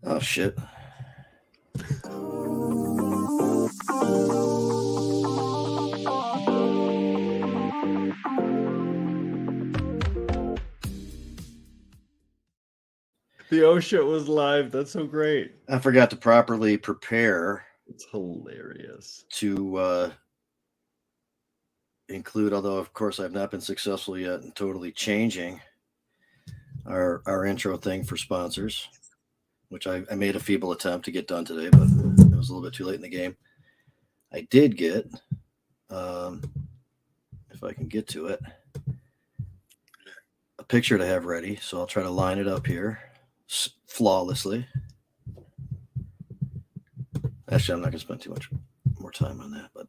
Oh, shit. The oh shit was live. That's so great. I forgot to properly prepare. It's hilarious. To include, although of course I've not been successful yet in totally changing our intro thing for sponsors, which I made a feeble attempt to get done today, but it was a little bit too late in the game. I did get, if I can get to it, a picture to have ready. So I'll try to line it up here flawlessly. Actually, I'm not going to spend too much more time on that, but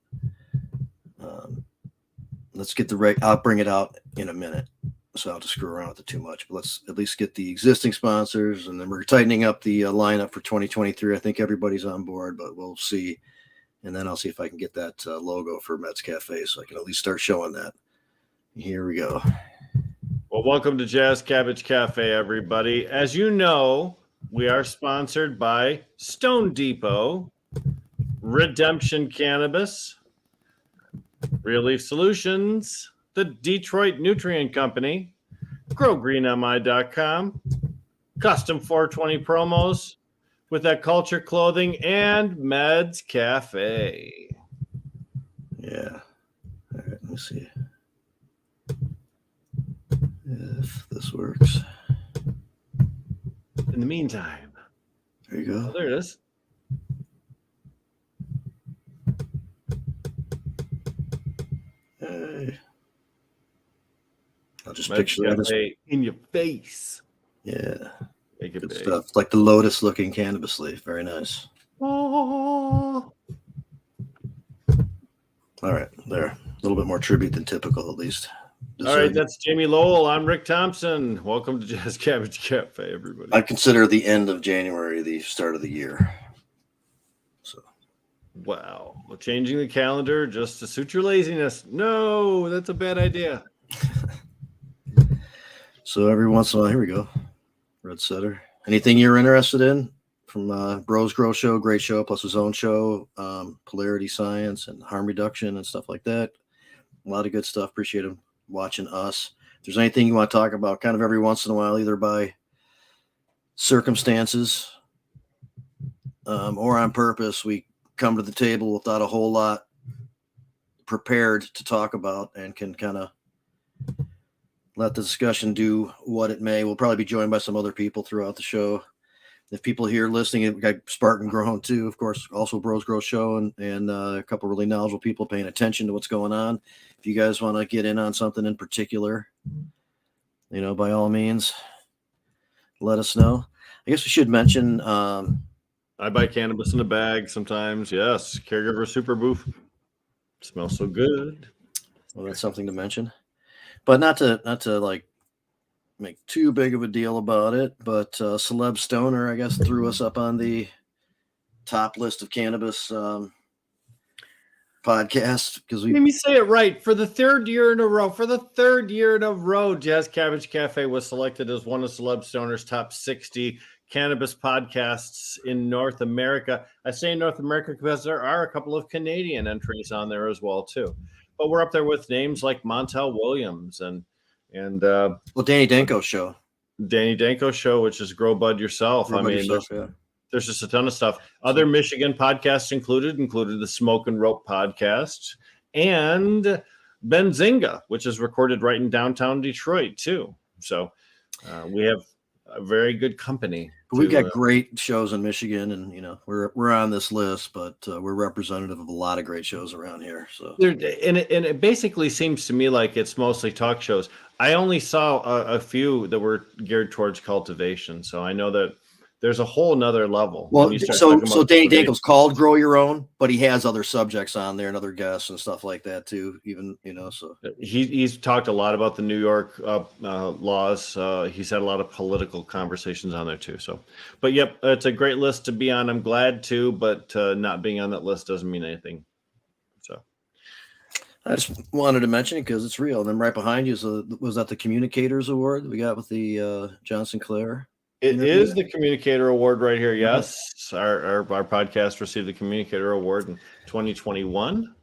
let's get the I'll bring it out in a minute, so I'll just screw around with it too much. But let's at least get the existing sponsors, and then we're tightening up the lineup for 2023. I think everybody's on board, but we'll see. And then I'll see if I can get that logo for Mets Cafe, so I can at least start showing that. Here we go. Well, welcome to Jazz Cabbage Cafe, everybody. As you know, we are sponsored by Stone Depot, Redemption Cannabis, Real Leaf Solutions, the Detroit Nutrient Company, GrowGreenMI.com, Custom 420 Promos, With That Culture Clothing, and Meds Cafe. Yeah. All right, let me see if this works. In the meantime, there you go. Oh, there it is. Hey. I'll just Meds picture Cafe in your face. Yeah. Make it Good big. stuff. Like the lotus looking cannabis leaf. Very nice. Oh. All right. There. A little bit more tribute than typical, at least. All right. That's Jamie Lowell. I'm Rick Thompson. Welcome to Jazz Cabbage Cafe, everybody. I consider the end of January the start of the year. So. Wow. Well, changing the calendar just to suit your laziness. No, that's a bad idea. So every once in a while, here we go. Red Setter. Anything you're interested in from Bros Grow Show? Great show, plus his own show, Polarity Science and Harm Reduction and stuff like that. A lot of good stuff. Appreciate him watching us. If there's anything you want to talk about, kind of every once in a while, either by circumstances or on purpose, we come to the table without a whole lot prepared to talk about and can kind of let the discussion do what it may. We'll probably be joined by some other people throughout the show. If people here listening, we got Spartan Grown too, of course, also Bros Grow Show, and a couple really knowledgeable people paying attention to what's going on. If you guys want to get in on something in particular, by all means, let us know. I guess we should mention. I buy cannabis in a bag sometimes. Yes, Caregiver Super Boof. Smells so good. Well, that's something to mention, but not to like make too big of a deal about it. But Celeb Stoner, I guess, threw us up on the top list of cannabis podcasts because Let me say it right. For the third year in a row, Jazz Cabbage Cafe was selected as one of Celeb Stoner's top 60 cannabis podcasts in North America. I say North America because there are a couple of Canadian entries on there as well too. But we're up there with names like Montel Williams and Danny Danko's show. Danny Danko's show, which is Grow Bud Yourself. There's just a ton of stuff. Other Michigan podcasts included the Smoke and Rope podcast and Benzinga, which is recorded right in downtown Detroit too. So we have a very good company. We've got great shows in Michigan, and we're on this list, but we're representative of a lot of great shows around here. So it basically seems to me like it's mostly talk shows. I only saw a few that were geared towards cultivation, so I know that there's a whole nother level. Well, so Danny Danko's called Grow Your Own, but he has other subjects on there and other guests and stuff like that too. Even so he's talked a lot about the New York laws. He's had a lot of political conversations on there too. So, but yep, it's a great list to be on. I'm glad to, but not being on that list doesn't mean anything. So, I just wanted to mention it because it's real. And then right behind you was that the Communicators Award we got with the John Sinclair. It is the Communicator Award right here. Yes, our podcast received the Communicator Award in 2021,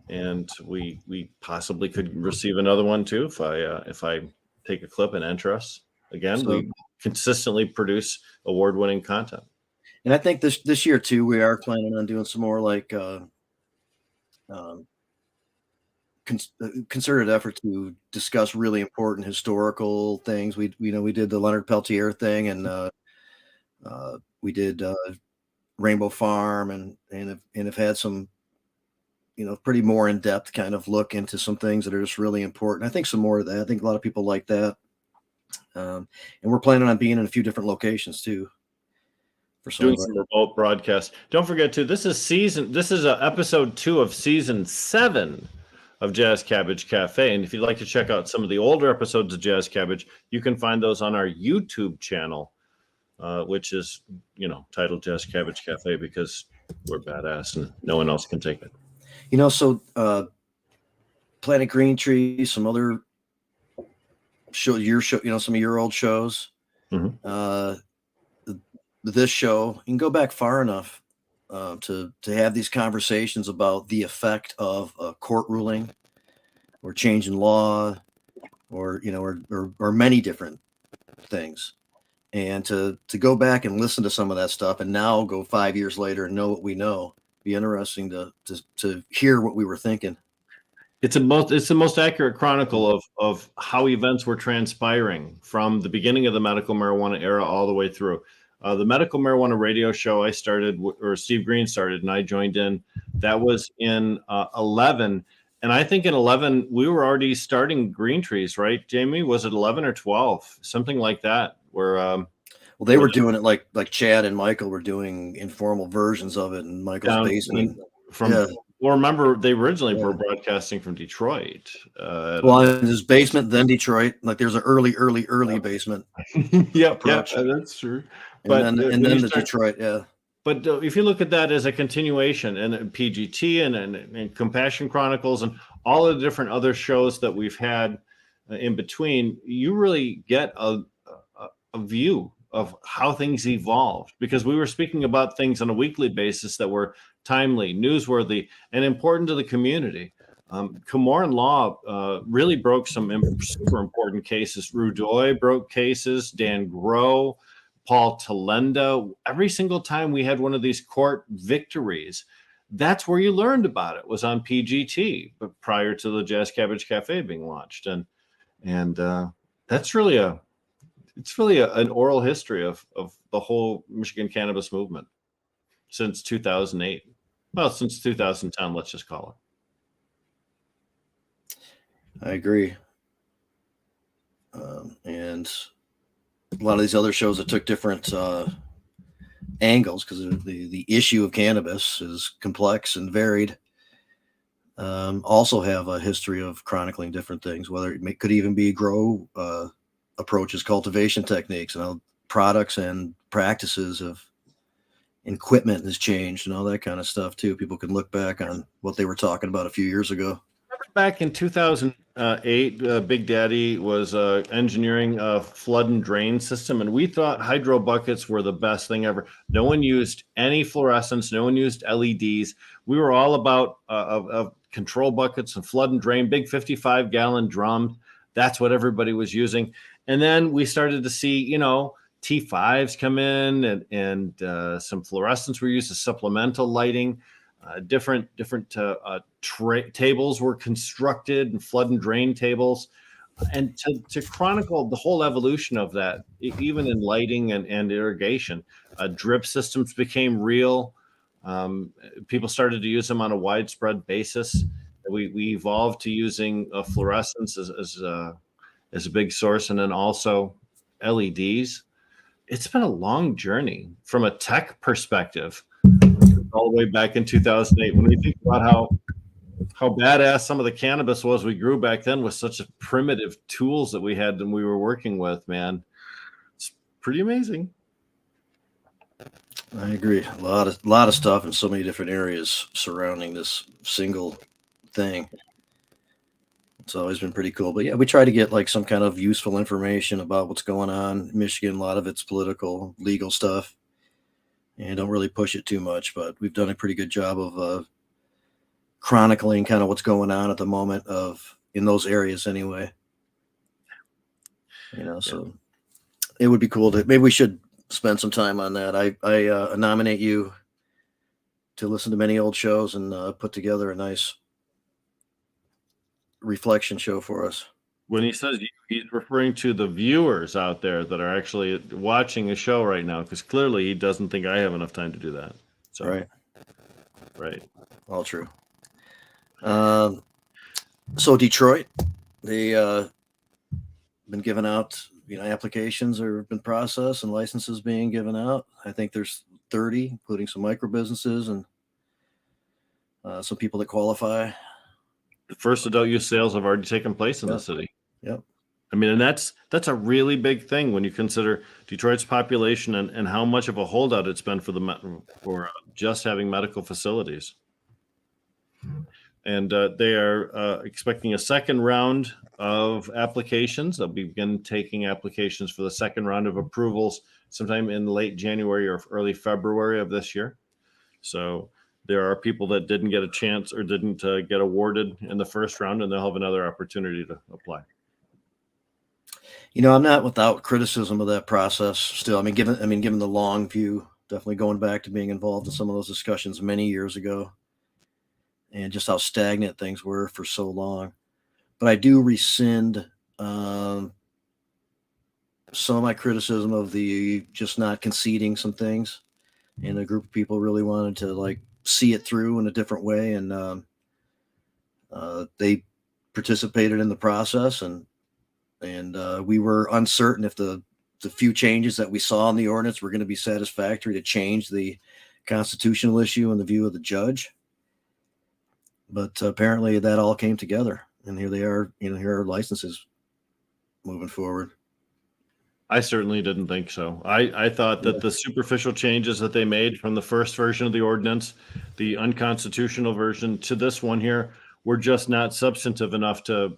and we possibly could receive another one too if I take a clip and enter us. Again, we consistently produce award-winning content, and I think this year too, we are planning on doing some more like concerted effort to discuss really important historical things. We did the Leonard Peltier thing, and we did Rainbow Farm, and have had some pretty more in-depth kind of look into some things that are just really important. I think some more of that. I think a lot of people like that, and we're planning on being in a few different locations too. Doing some remote broadcasts. Don't forget too. This is episode 2 of season 7 of Jazz Cabbage Cafe. And if you'd like to check out some of the older episodes of Jazz Cabbage, you can find those on our YouTube channel, which is, titled Jazz Cabbage Cafe because we're badass and no one else can take it. So Planet Green Tree, some other some of your old shows, this show, you can go back far enough to have these conversations about the effect of a court ruling or change in law or many different things, and to go back and listen to some of that stuff and now go 5 years later and know what we know. Be interesting to hear what we were thinking. It's the most accurate chronicle of how events were transpiring from the beginning of the medical marijuana era all the way through. The medical marijuana radio show I started, or Steve Green started, and I joined in. That was in 11, and I think in 11 we were already starting Green Trees, right, Jamie? Was it 11 or 12, something like that? Where they were doing it like Chad and Michael were doing informal versions of it in Michael's basement. Well, remember they originally were broadcasting from Detroit. In his basement, then Detroit. Like there's an early basement. Yep, that's true. And then the Detroit, yeah. But if you look at that as a continuation, and PGT and Compassion Chronicles and all of the different other shows that we've had in between, you really get a view of how things evolved, because we were speaking about things on a weekly basis that were timely, newsworthy, and important to the community. Comoran Law really broke some super important cases. Rudoy broke cases, Dan Groh, Paul Talenda. Every single time we had one of these court victories, that's where you learned about it, was on PGT, but prior to the Jazz Cabbage Cafe being launched. And that's really an oral history of the whole Michigan cannabis movement since 2008. Well, since 2010, let's just call it. I agree. And a lot of these other shows that took different angles, because the issue of cannabis is complex and varied, also have a history of chronicling different things, whether it could even be grow approaches, cultivation techniques, and products and practices of equipment has changed and all that kind of stuff too. People can look back on what they were talking about a few years ago. Back in 2008, Big Daddy was engineering a flood and drain system, and we thought hydro buckets were the best thing ever. No one used any fluorescence. No one used LEDs. We were all about of control buckets and flood and drain, big 55-gallon drums. That's what everybody was using. And then we started to see, T5s come in, and some fluorescents were used as supplemental lighting. Different tables were constructed, and flood and drain tables. And to chronicle the whole evolution of that, even in lighting and irrigation, drip systems became real. People started to use them on a widespread basis. We evolved to using fluorescence as a big source, and then also LEDs. It's been a long journey from a tech perspective, all the way back in 2008. When we think about how badass some of the cannabis was we grew back then with such primitive tools that we had and we were working with, man, it's pretty amazing. I agree. A lot of stuff in so many different areas surrounding this single thing. It's always been pretty cool. But yeah, we try to get like some kind of useful information about what's going on in Michigan. A lot of it's political, legal stuff, and don't really push it too much. But we've done a pretty good job of chronicling kind of what's going on at the moment in those areas anyway. So it would be cool maybe we should spend some time on that. I nominate you to listen to many old shows and put together a nice reflection show for us. When he says he's referring to the viewers out there that are actually watching a show right now, because clearly he doesn't think I have enough time to do that. So, right. All true. So Detroit, they been giving out, applications have been processed and licenses being given out. I think there's 30, including some micro businesses and some people that qualify. The first adult use sales have already taken place in the city. Yep. I mean, and that's a really big thing when you consider Detroit's population and how much of a holdout it's been for just having medical facilities. And they are expecting a second round of applications. They'll begin taking applications for the second round of approvals sometime in late January or early February of this year. So there are people that didn't get a chance or didn't get awarded in the first round, and they'll have another opportunity to apply. I'm not without criticism of that process still. Given the long view, definitely going back to being involved in some of those discussions many years ago, and just how stagnant things were for so long. But I do rescind some of my criticism of the just not conceding some things. And a group of people really wanted to see it through in a different way. And they participated in the process, and we were uncertain if the few changes that we saw in the ordinance were going to be satisfactory to change the constitutional issue in the view of the judge. But apparently that all came together, and here they are, here are licenses moving forward. I certainly didn't think so. I thought that the superficial changes that they made from the first version of the ordinance, the unconstitutional version, to this one here, were just not substantive enough to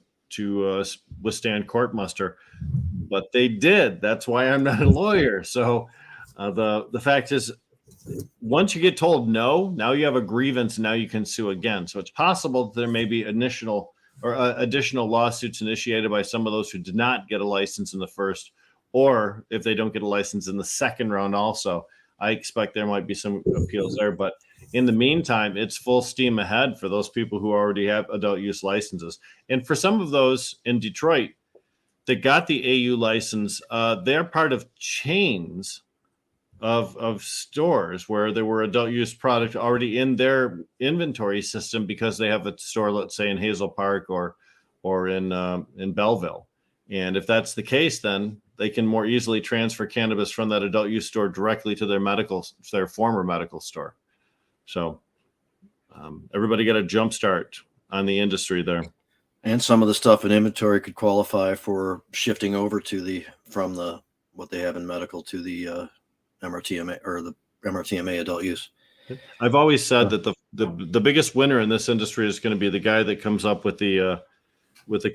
withstand court muster. But they did. That's why I'm not a lawyer. So the fact is, once you get told no, now you have a grievance, and now you can sue again. So it's possible that there may be additional lawsuits initiated by some of those who did not get a license in the first, or if they don't get a license in the second round also. I expect there might be some appeals there. But in the meantime, it's full steam ahead for those people who already have adult use licenses. And for some of those in Detroit that got the AU license, they're part of chains of stores where there were adult use product already in their inventory system because they have a store, let's say in Hazel Park or in Belleville. And if that's the case, then they can more easily transfer cannabis from that adult use store directly to their former medical store. So everybody got a jump start on the industry there. And some of the stuff in inventory could qualify for shifting over from what they have in medical to the MRTMA or the MRTMA adult use. I've always said that the biggest winner in this industry is going to be the guy that comes up with the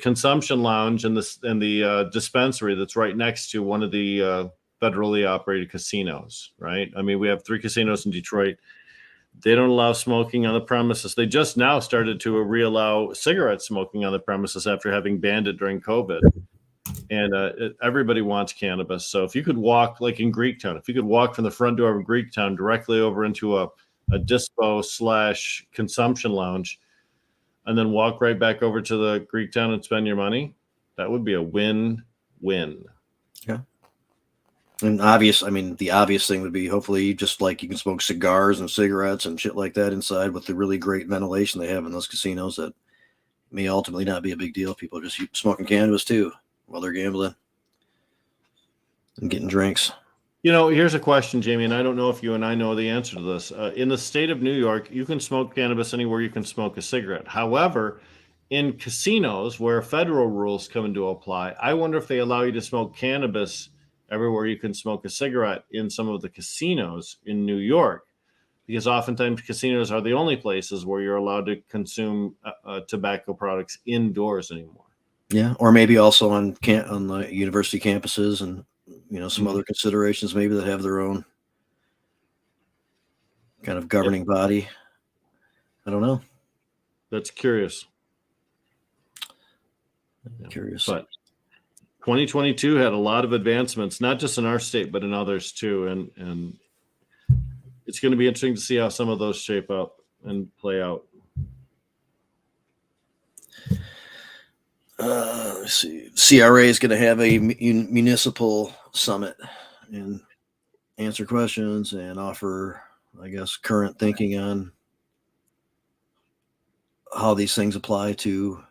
consumption lounge and the dispensary that's right next to one of the federally operated casinos, right? I mean, we have 3 casinos in Detroit. They don't allow smoking on the premises. They just now started to reallow cigarette smoking on the premises after having banned it during COVID. And everybody wants cannabis. So if you could walk, like in Greektown, if you could walk from the front door of Greektown directly over into a dispo / consumption lounge, and then walk right back over to the Greektown and spend your money, that would be a win-win. Yeah. And the obvious thing would be hopefully just like you can smoke cigars and cigarettes and shit like that inside with the really great ventilation they have in those casinos that may ultimately not be a big deal. People are just smoking cannabis too while they're gambling and getting drinks. Here's a question, Jamie, and I don't know if you and I know the answer to this. In the state of New York, you can smoke cannabis anywhere you can smoke a cigarette. However, in casinos where federal rules come into apply, I wonder if they allow you to smoke cannabis everywhere you can smoke a cigarette in some of the casinos in New York, because oftentimes casinos are the only places where you're allowed to consume tobacco products indoors anymore. Yeah, or maybe also on the university campuses, and some other considerations maybe that have their own kind of governing body. I don't know. That's curious. Curious. But 2022 had a lot of advancements, not just in our state, but in others too. And it's going to be interesting to see how some of those shape up and play out. Let's see. CRA is going to have a municipal summit and answer questions and offer, I guess, current thinking on how these things apply to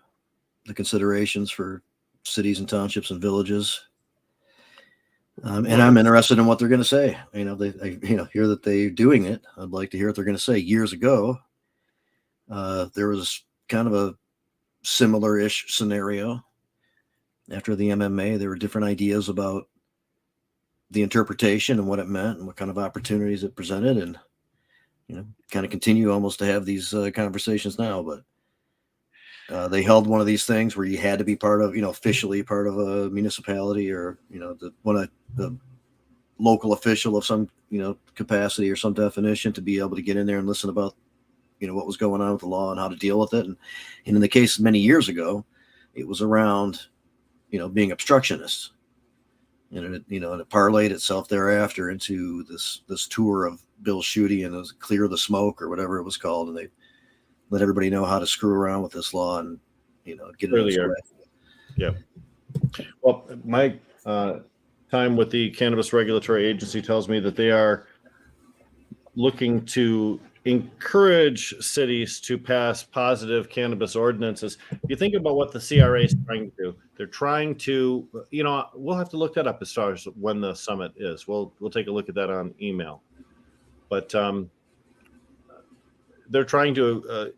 the considerations for cities and townships and villages. And I'm interested in what they're going to say. I hear that they're doing it. I'd like to hear what they're going to say. Years ago, there was kind of a similar-ish scenario. After the MMA, there were different ideas about the interpretation and what it meant and what kind of opportunities it presented, and kind of continue almost to have these conversations now. But they held one of these things where you had to be part of, officially part of a municipality, or the local official of some capacity or some definition, to be able to get in there and listen about what was going on with the law and how to deal with it. And in the case many years ago, it was around being obstructionists, and it parlayed itself thereafter into this tour of Bill Schuette and it was Clear the Smoke or whatever it was called, and they let everybody know how to screw around with this law and get it earlier. Yeah. Well, my time with the Cannabis Regulatory Agency tells me that they are looking to encourage cities to pass positive cannabis ordinances. If you think about what the CRA is trying to do, they're trying to, we'll have to look that up as far as when the summit is. We'll take a look at that on email. But they're trying to,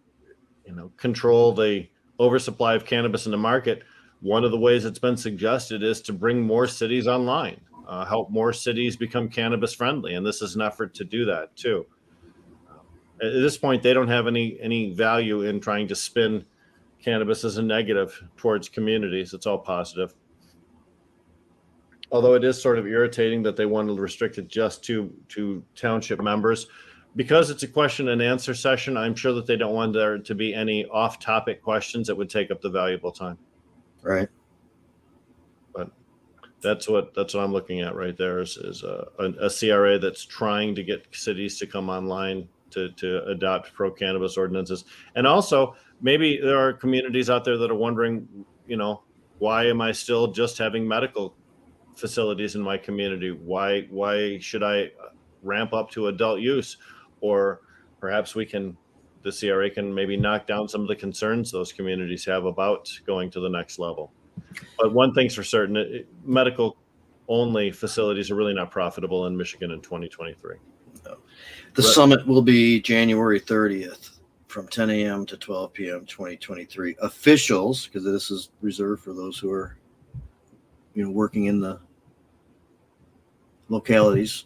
control the oversupply of cannabis in the market. One of the ways it's been suggested is to bring more cities online, help more cities become cannabis friendly. And this is an effort to do that too. At this point, they don't have any value in trying to spin cannabis as a negative towards communities. It's all positive. Although it is sort of irritating that they want to restrict it just to township members. Because it's a question and answer session, I'm sure that they don't want there to be any off-topic questions that would take up the valuable time. Right. But that's what I'm looking at right there is a CRA that's trying to get cities to come online to adopt pro-cannabis ordinances. And also, maybe there are communities out there that are wondering, why am I still just having medical facilities in my community? Why should I ramp up to adult use? Or perhaps the CRA can maybe knock down some of the concerns those communities have about going to the next level. But one thing's for certain, medical only facilities are really not profitable in Michigan in 2023. No. The summit will be January 30th from 10 a.m. to 12 p.m. 2023. Officials, because this is reserved for those who are working in the localities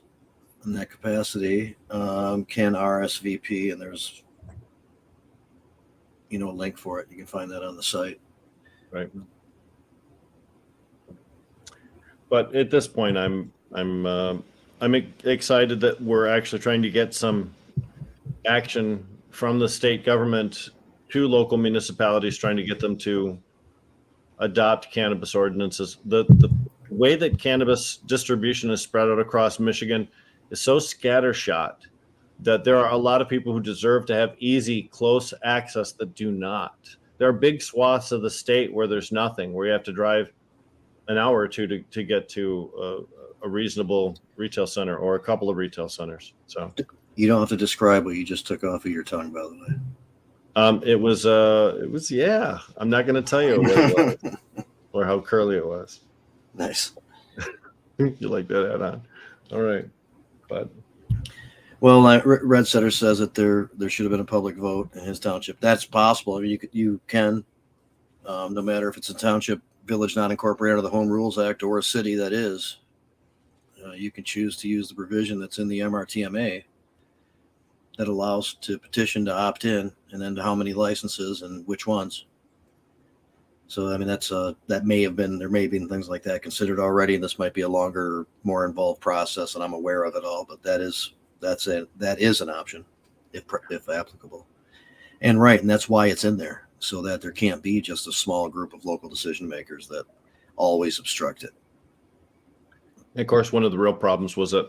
in that capacity, can RSVP, and there's a link for it. You can find that on the site. Right. But at this point, I'm excited that we're actually trying to get some action from the state government to local municipalities, trying to get them to adopt cannabis ordinances. The way that cannabis distribution is spread out across Michigan is so scattershot that there are a lot of people who deserve to have easy, close access that do not. There are big swaths of the state where there's nothing, where you have to drive an hour or two to get to a reasonable retail center or a couple of retail centers. So you don't have to describe what you just took off of your tongue, by the way. It was yeah. I'm not going to tell you what it was or how curly it was. Nice. You like that add on? All right, but well, Red Setter says that there should have been a public vote in his township. That's possible. I mean, you can, no matter if it's a township, village not incorporated under the Home Rules Act, or a city that is, you can choose to use the provision that's in the MRTMA that allows to petition to opt in, and then to how many licenses and which ones. So I mean, that's there may have been things like that considered already, and this might be a longer, more involved process, and I'm aware of it all. But that is an option, if applicable, and right, and that's why it's in there, so that there can't be just a small group of local decision makers that always obstruct it. And of course, one of the real problems was that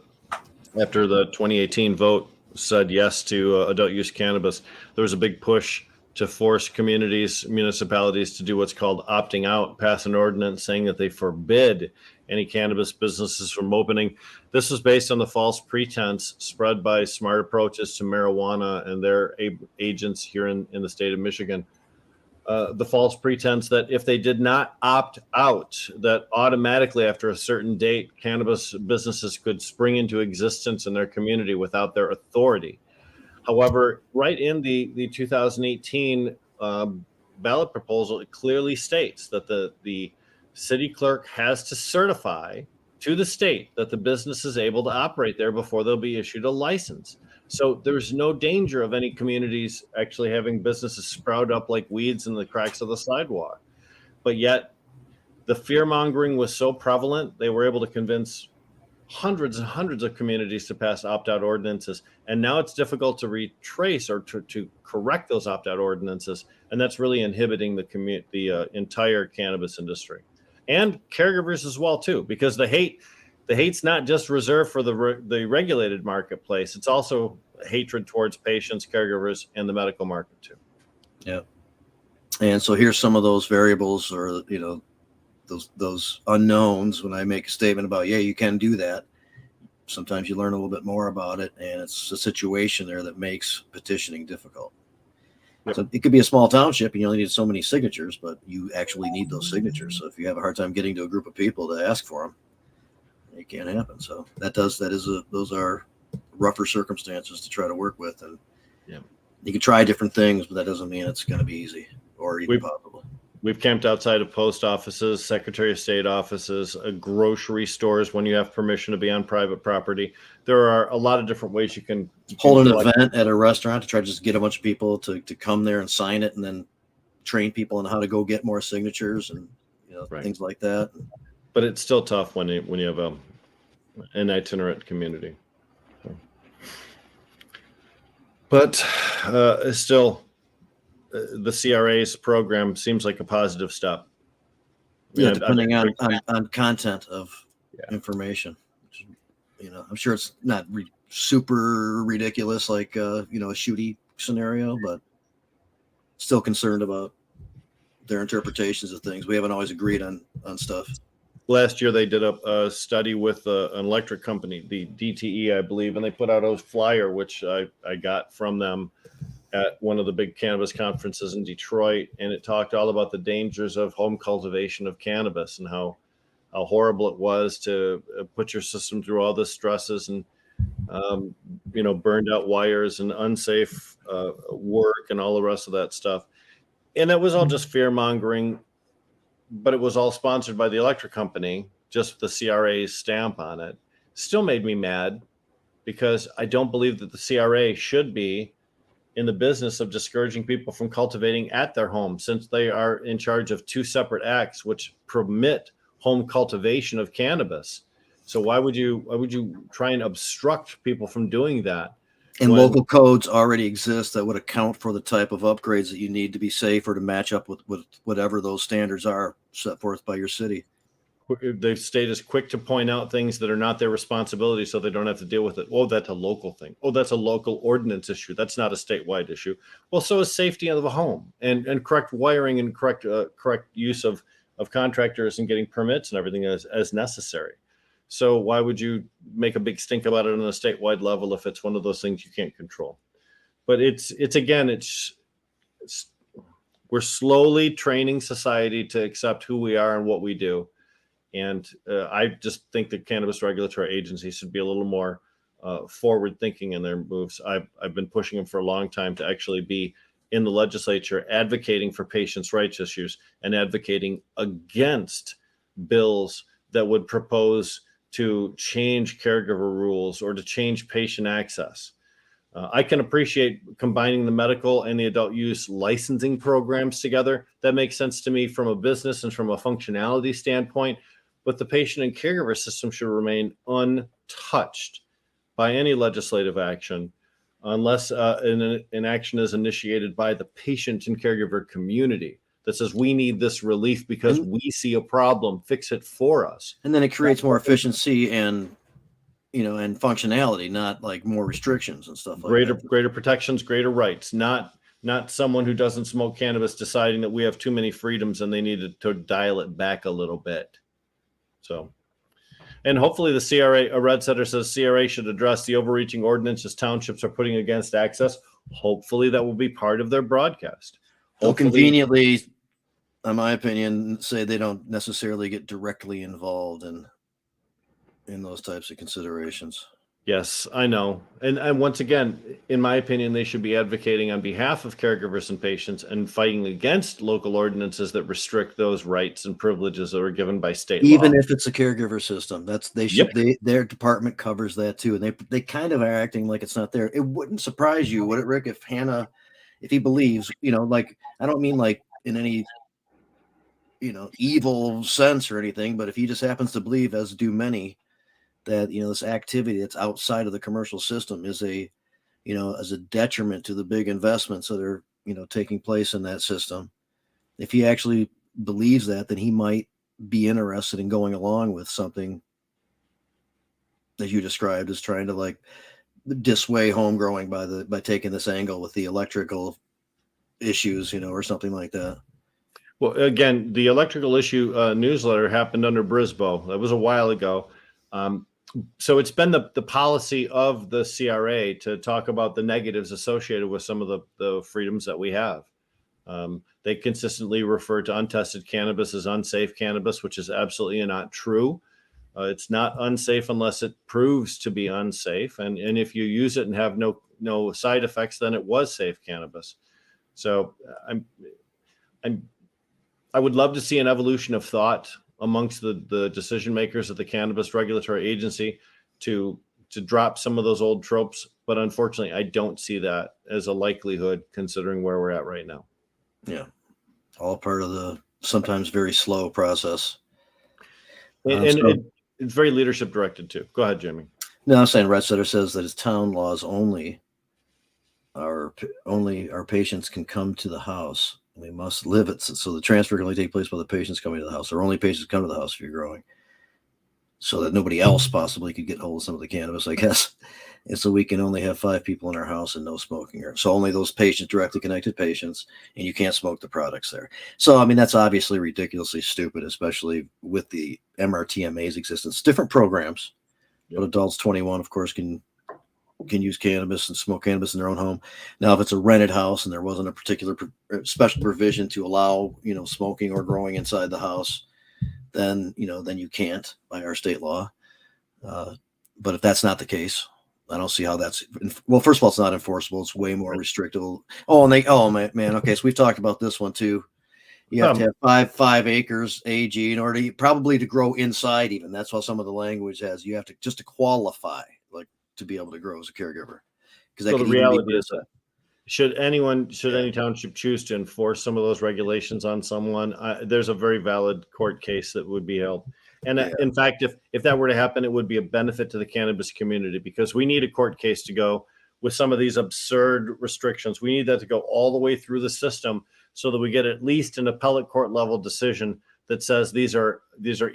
after the 2018 vote said yes to adult use cannabis, there was a big push to force communities, municipalities to do what's called opting out, pass an ordinance saying that they forbid any cannabis businesses from opening. This was based on the false pretense spread by Smart Approaches to Marijuana and their agents here in the state of Michigan. The false pretense that if they did not opt out, that automatically after a certain date, cannabis businesses could spring into existence in their community without their authority. However, right in the 2018 ballot proposal, it clearly states that the city clerk has to certify to the state that the business is able to operate there before they'll be issued a license. So there's no danger of any communities actually having businesses sprout up like weeds in the cracks of the sidewalk. But yet the fear mongering was so prevalent, they were able to convince hundreds and hundreds of communities to pass opt-out ordinances. And now it's difficult to retrace or to correct those opt-out ordinances. And that's really inhibiting the entire cannabis industry and caregivers as well, too, because the hate's not just reserved for the regulated marketplace. It's also hatred towards patients, caregivers, and the medical market, too. Yeah. And so here's some of those variables, or, those unknowns. When I make a statement about, yeah, you can do that, sometimes you learn a little bit more about it, and it's a situation there that makes petitioning difficult. Yep. So it could be a small township and you only need so many signatures, but you actually need those signatures. So if you have a hard time getting to a group of people to ask for them, it can't happen. So those are rougher circumstances to try to work with, and you can try different things, but that doesn't mean it's going to be easy or even possible. We've camped outside of post offices, Secretary of State offices, grocery stores when you have permission to be on private property. There are a lot of different ways you can hold an event at a restaurant to try to just get a bunch of people to come there and sign it, and then train people on how to go get more signatures and things like that. But it's still tough when you have an itinerant community. But still, the CRA's program seems like a positive step. Yeah, depending on content of information. I'm sure it's not super ridiculous like a shooty scenario, but still concerned about their interpretations of things. We haven't always agreed on stuff. Last year they did a study with an electric company, the DTE, I believe, and they put out a flyer which I got from them at one of the big cannabis conferences in Detroit, and it talked all about the dangers of home cultivation of cannabis and how horrible it was to put your system through all the stresses and burned out wires and unsafe work and all the rest of that stuff. And that was all just fear mongering, but it was all sponsored by the electric company, just the CRA's stamp on it. Still made me mad, because I don't believe that the CRA should be in the business of discouraging people from cultivating at their home, since they are in charge of two separate acts which permit home cultivation of cannabis. So why would you try and obstruct people from doing that? And local codes already exist that would account for the type of upgrades that you need to be safe or to match up with whatever those standards are set forth by your city. The state is quick to point out things that are not their responsibility, so they don't have to deal with it. Oh, that's a local thing. Oh, that's a local ordinance issue. That's not a statewide issue. Well, so is safety of the home and correct wiring and correct use of contractors and getting permits and everything as necessary. So why would you make a big stink about it on a statewide level if it's one of those things you can't control? But it's we're slowly training society to accept who we are and what we do. And I just think the cannabis regulatory agencies should be a little more forward thinking in their moves. I've been pushing them for a long time to actually be in the legislature advocating for patients' rights issues and advocating against bills that would propose to change caregiver rules or to change patient access. I can appreciate combining the medical and the adult use licensing programs together. That makes sense to me from a business and from a functionality standpoint. But the patient and caregiver system should remain untouched by any legislative action unless an action is initiated by the patient and caregiver community that says we need this relief because we see a problem, fix it for us. And then it creates more efficiency and functionality, not like more restrictions and stuff like that. Greater protections, greater rights, not someone who doesn't smoke cannabis deciding that we have too many freedoms and they need to dial it back a little bit. So, and hopefully the CRA, a red setter says CRA should address the overreaching ordinances townships are putting against access. Hopefully that will be part of their broadcast. They'll conveniently, in my opinion, say they don't necessarily get directly involved in those types of considerations. Yes, I know. And once again, in my opinion, they should be advocating on behalf of caregivers and patients and fighting against local ordinances that restrict those rights and privileges that are given by state law. Even if it's a caregiver system, their department covers that too. And they kind of are acting like it's not there. It wouldn't surprise you, would it, Rick, if he believes, like, I don't mean like in any, evil sense or anything, but if he just happens to believe, as do many, that this activity that's outside of the commercial system is as a detriment to the big investments that are taking place in that system. If he actually believes that, then he might be interested in going along with something that you described as trying to like dissuade home growing by taking this angle with the electrical issues, or something like that. Well, again, the electrical issue newsletter happened under Brisboe. That was a while ago. So it's been the policy of the CRA to talk about the negatives associated with some of the freedoms that we have. They consistently refer to untested cannabis as unsafe cannabis, which is absolutely not true. It's not unsafe unless it proves to be unsafe. And if you use it and have no side effects, then it was safe cannabis. So I would love to see an evolution of thought amongst the decision makers at the Cannabis Regulatory Agency to drop some of those old tropes. But unfortunately, I don't see that as a likelihood considering where we're at right now. Yeah. All part of the sometimes very slow process. And it's very leadership directed too. Go ahead, Jimmy. No, I'm saying Red Setter says that his town laws only our patients can come to the house. We must live it. So the transfer can only take place by the patients coming to the house, or only patients come to the house if you're growing, so that nobody else possibly could get hold of some of the cannabis, I guess. And so we can only have 5 people in our house and no smoking. So only those patients, directly connected patients, and you can't smoke the products there. So, I mean, that's obviously ridiculously stupid, especially with the MRTMA's existence. Different programs, but adults 21, of course, can use cannabis and smoke cannabis in their own home. Now, if it's a rented house and there wasn't a particular special provision to allow, smoking or growing inside the house, then you can't by our state law. But if that's not the case, I don't see how that's, well, first of all, it's not enforceable. It's way more restrictive. Oh, man. Okay. So we've talked about this one too. You have to have 5 acres AG in order to grow inside. Even that's how some of the language has. You have to just to qualify, like, to be able to grow as a caregiver. Because the reality is that should any township choose to enforce some of those regulations on someone, there's a very valid court case that would be held. And in fact, if that were to happen, it would be a benefit to the cannabis community, because we need a court case to go with some of these absurd restrictions. We need that to go all the way through the system so that we get at least an appellate court level decision that says these are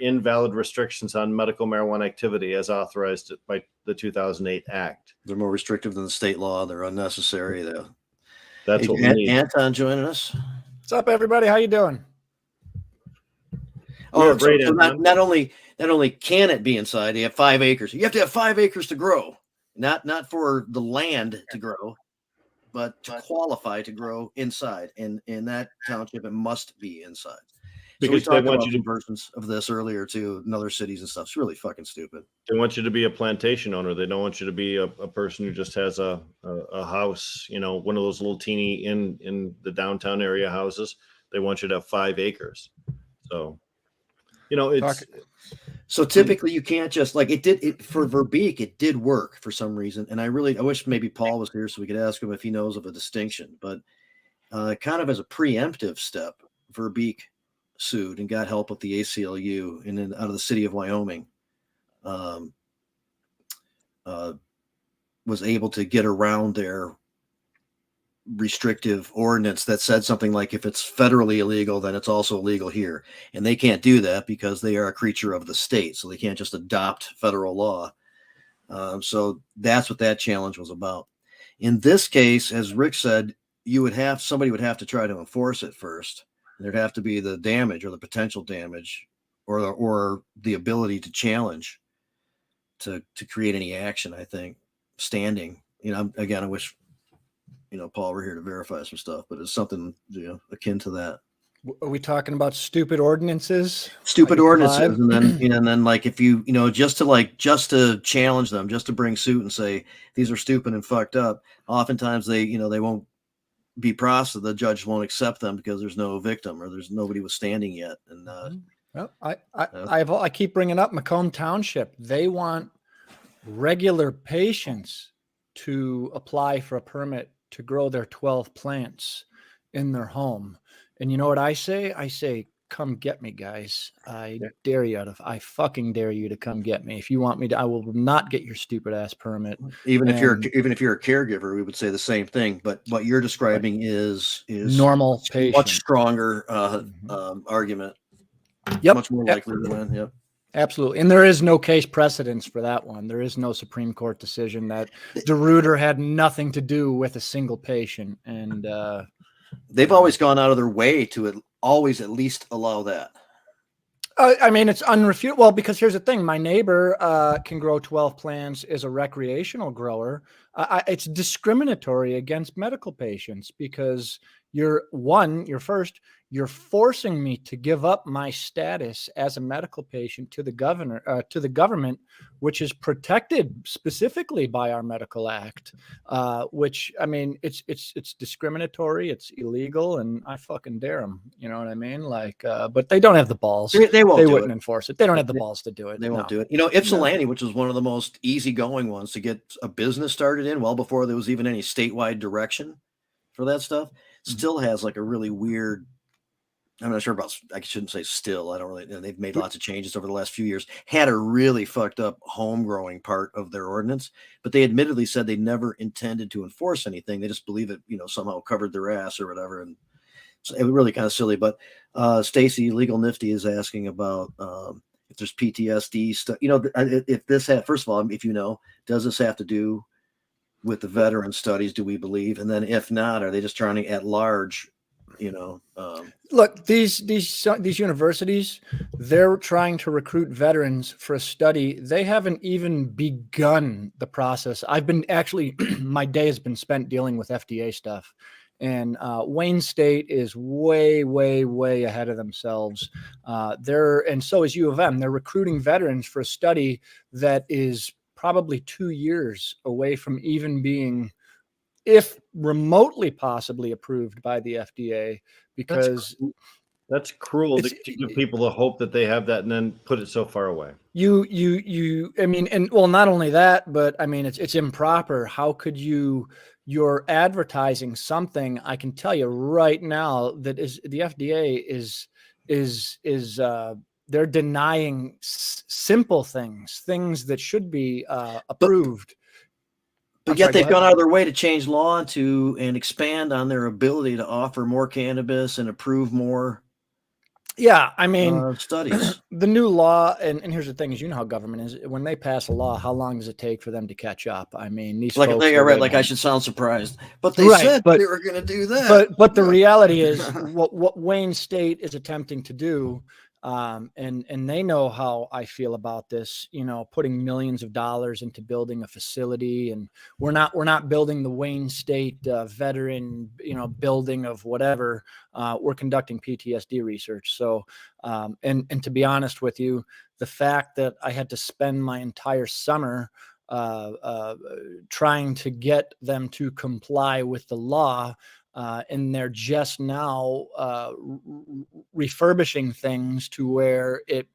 invalid restrictions on medical marijuana activity as authorized by the 2008 Act. They're more restrictive than the state law. They're unnecessary. That's what we need. Anton joining us. What's up, everybody? How you doing? Oh, great! So not only can it be inside, you have 5 acres. You have to have 5 acres to grow, not for the land to grow, but to qualify to grow inside. And in that township, it must be inside. Because so we talked about versions of this earlier too, in other cities and stuff. It's really fucking stupid. They want you to be a plantation owner. They don't want you to be a person who just has a house, one of those little teeny in the downtown area houses. They want you to have 5 acres. So It's So typically you can't just like it for Verbeek, it did work for some reason. And I wish maybe Paul was here so we could ask him if he knows of a distinction, but kind of as a preemptive step, Verbeek sued and got help with the ACLU and then out of the city of Wyoming, was able to get around their restrictive ordinance that said something like, if it's federally illegal, then it's also illegal here. And they can't do that because they are a creature of the state. So they can't just adopt federal law. So that's what that challenge was about. In this case, as Rick said, somebody would have to try to enforce it first. There'd have to be the damage or the potential damage or the ability to challenge to create any action, I think, standing. Again, I wish Paul were here to verify some stuff, but it's something akin to that. Are we talking about stupid ordinances? Stupid ordinances, and then like if you just to challenge them, just to bring suit and say these are stupid and fucked up. Oftentimes they won't be processed. The judge won't accept them because there's no victim or there's nobody was standing yet. And well, I keep bringing up Macomb Township. They want regular patients to apply for a permit to grow their 12 plants in their home. And you know what I say? I say, come get me, guys. I fucking dare you to come get me. If you want me to, I will not get your stupid ass permit. Even if you're a caregiver, we would say the same thing. But what you're describing is normal patient. Much stronger argument. Yep. Much more likely to win. Yep. Absolutely. And there is no case precedence for that one. There is no Supreme Court decision that DeRuyter had nothing to do with a single patient. And they've always gone out of their way to always at least allow that. I mean, it's unrefutable. Well, because here's the thing. My neighbor can grow 12 plants as a recreational grower. It's discriminatory against medical patients because you're forcing me to give up my status as a medical patient to the government, which is protected specifically by our Medical Act. Which, I mean, it's discriminatory, it's illegal, and I fucking dare them. You know what I mean? Like, but they don't have the balls. They wouldn't enforce it. They don't have the balls to do it. They won't do it. Ypsilanti, which was one of the most easygoing ones to get a business started in, well before there was even any statewide direction for that stuff, still has like a really weird. I'm not sure about, I shouldn't say still, I don't really, they've made lots of changes over the last few years, had a really fucked up home growing part of their ordinance, but they admittedly said they never intended to enforce anything. They just believe it, somehow covered their ass or whatever. And so it was really kind of silly, but Stacy Legal Nifty is asking about if there's PTSD stuff, if this first of all, if does this have to do with the veteran studies, do we believe? And then if not, are they just trying to at large, look, these universities, they're trying to recruit veterans for a study. They haven't even begun the process. My day has been spent dealing with FDA stuff, and Wayne State is way, way, way ahead of themselves. And so is U of M. They're recruiting veterans for a study that is probably 2 years away from even being, if remotely possibly, approved by the FDA, because that's cruel to give people the hope that they have that and then put it so far away. I mean, and well, not only that, but I mean, it's improper. How could you're advertising something? I can tell you right now that the FDA is they're denying simple things that should be approved. But yet they've gone out of their way to change law and expand on their ability to offer more cannabis and approve more. Yeah, I mean, studies. The new law, and here's the thing: is how government is. When they pass a law, how long does it take for them to catch up? I mean, these folks I should sound surprised, but they said they were going to do that. But the reality is, what Wayne State is attempting to do. And they know how I feel about this, putting millions of dollars into building a facility, and we're not building the Wayne State veteran, building of whatever. We're conducting PTSD research. So, and to be honest with you, the fact that I had to spend my entire summer trying to get them to comply with the law. And they're just now refurbishing things to where it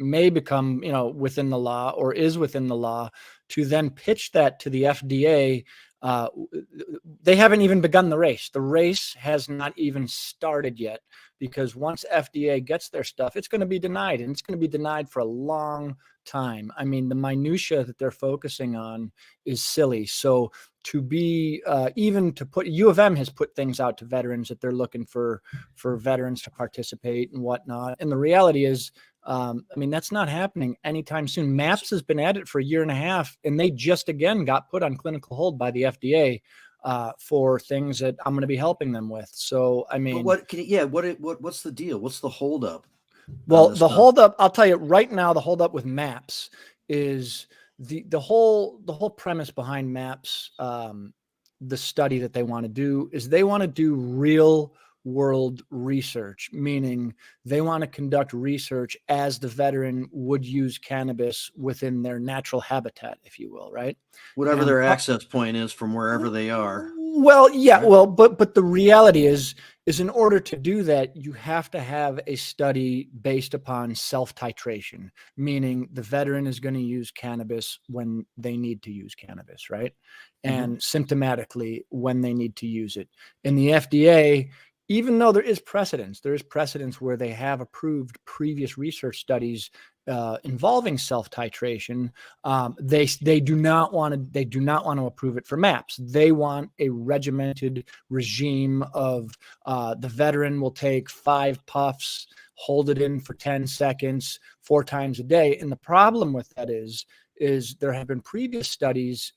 may become, within the law or is within the law, to then pitch that to the FDA. They haven't even begun the race. The race has not even started yet, because once FDA gets their stuff, it's going to be denied, and it's going to be denied for a long time. I mean, the minutia that they're focusing on is silly. So to be even to put, U of M has put things out to veterans that they're looking for veterans to participate and whatnot. And the reality is, that's not happening anytime soon. MAPS has been at it for a year and a half, and they just again got put on clinical hold by the FDA for things that I'm going to be helping them with. So, what's the deal? What's the holdup? Well, the holdup, I'll tell you right now, the holdup with MAPS is the whole premise behind MAPS, the study that they want to do is they want to do real world research, meaning they want to conduct research as the veteran would use cannabis within their natural habitat, if you will, right? Whatever their access point is from wherever they are. Well, yeah, right? Well, but the reality is in order to do that, you have to have a study based upon self-titration, meaning the veteran is going to use cannabis when they need to use cannabis, right? And symptomatically when they need to use it. And the FDA, even though there is precedence where they have approved previous research studies involving self-titration, they do not want to approve it for MAPS. They want a regimented regime of the veteran will take 5 puffs, hold it in for 10 seconds, 4 times a day. And the problem with that is there have been previous studies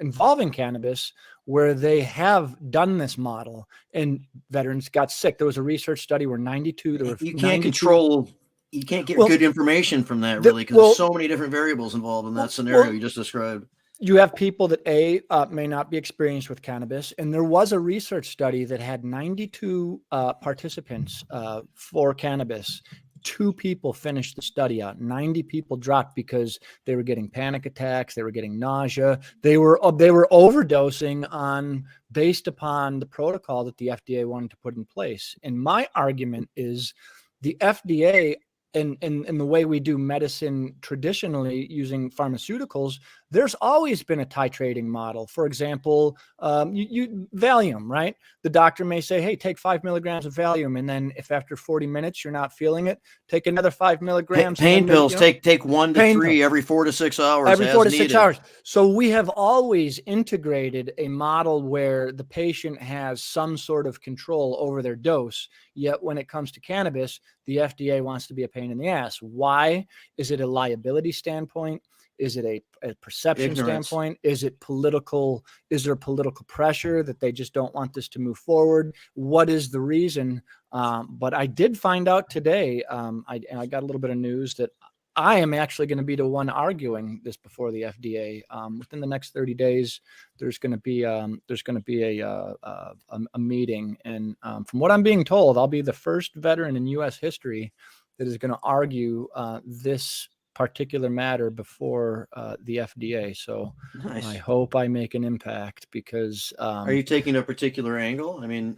involving cannabis where they have done this model and veterans got sick. There was a research study where you can't get good information from that, really, because there's so many different variables involved in that scenario you just described. You have people that may not be experienced with cannabis, and there was a research study that had 92 participants for cannabis. 2 people finished the study out. 90 people dropped because they were getting panic attacks. They were getting nausea. They were overdosing based upon the protocol that the FDA wanted to put in place. And my argument is the FDA and the way we do medicine traditionally using pharmaceuticals, there's always been a titrating model. For example, Valium, right? The doctor may say, hey, take 5 milligrams of Valium. And then if after 40 minutes you're not feeling it, take another 5 milligrams. Pain pills, take 1 to 3 every 4 to 6 hours. Every 4 to 6 hours. So we have always integrated a model where the patient has some sort of control over their dose. Yet when it comes to cannabis, the FDA wants to be a pain in the ass. Why? Is it a liability standpoint? Is it a perception standpoint? Is it political? Is there political pressure that they just don't want this to move forward? What is the reason? But I did find out today, I got a little bit of news that I am actually going to be the one arguing this before the FDA. Within the next 30 days, there's going to be a meeting, and from what I'm being told, I'll be the first veteran in U.S. history that is going to argue this particular matter before the FDA. So nice. I hope I make an impact because are you taking a particular angle? I mean,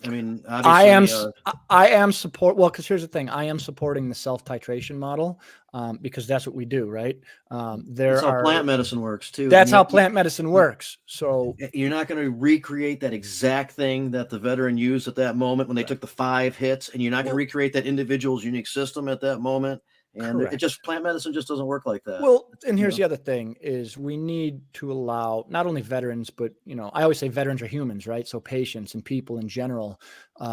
obviously I am because here's the thing. I am supporting the self-titration model because that's what we do, right? That's how plant medicine works too. That's how plant medicine works. So you're not going to recreate that exact thing that the veteran used at that moment when they took the 5 hits, and you're not going to recreate that individual's unique system at that moment. And plant medicine just doesn't work like that. Well, and here's the other thing is we need to allow not only veterans, but, I always say veterans are humans, right? So patients and people in general,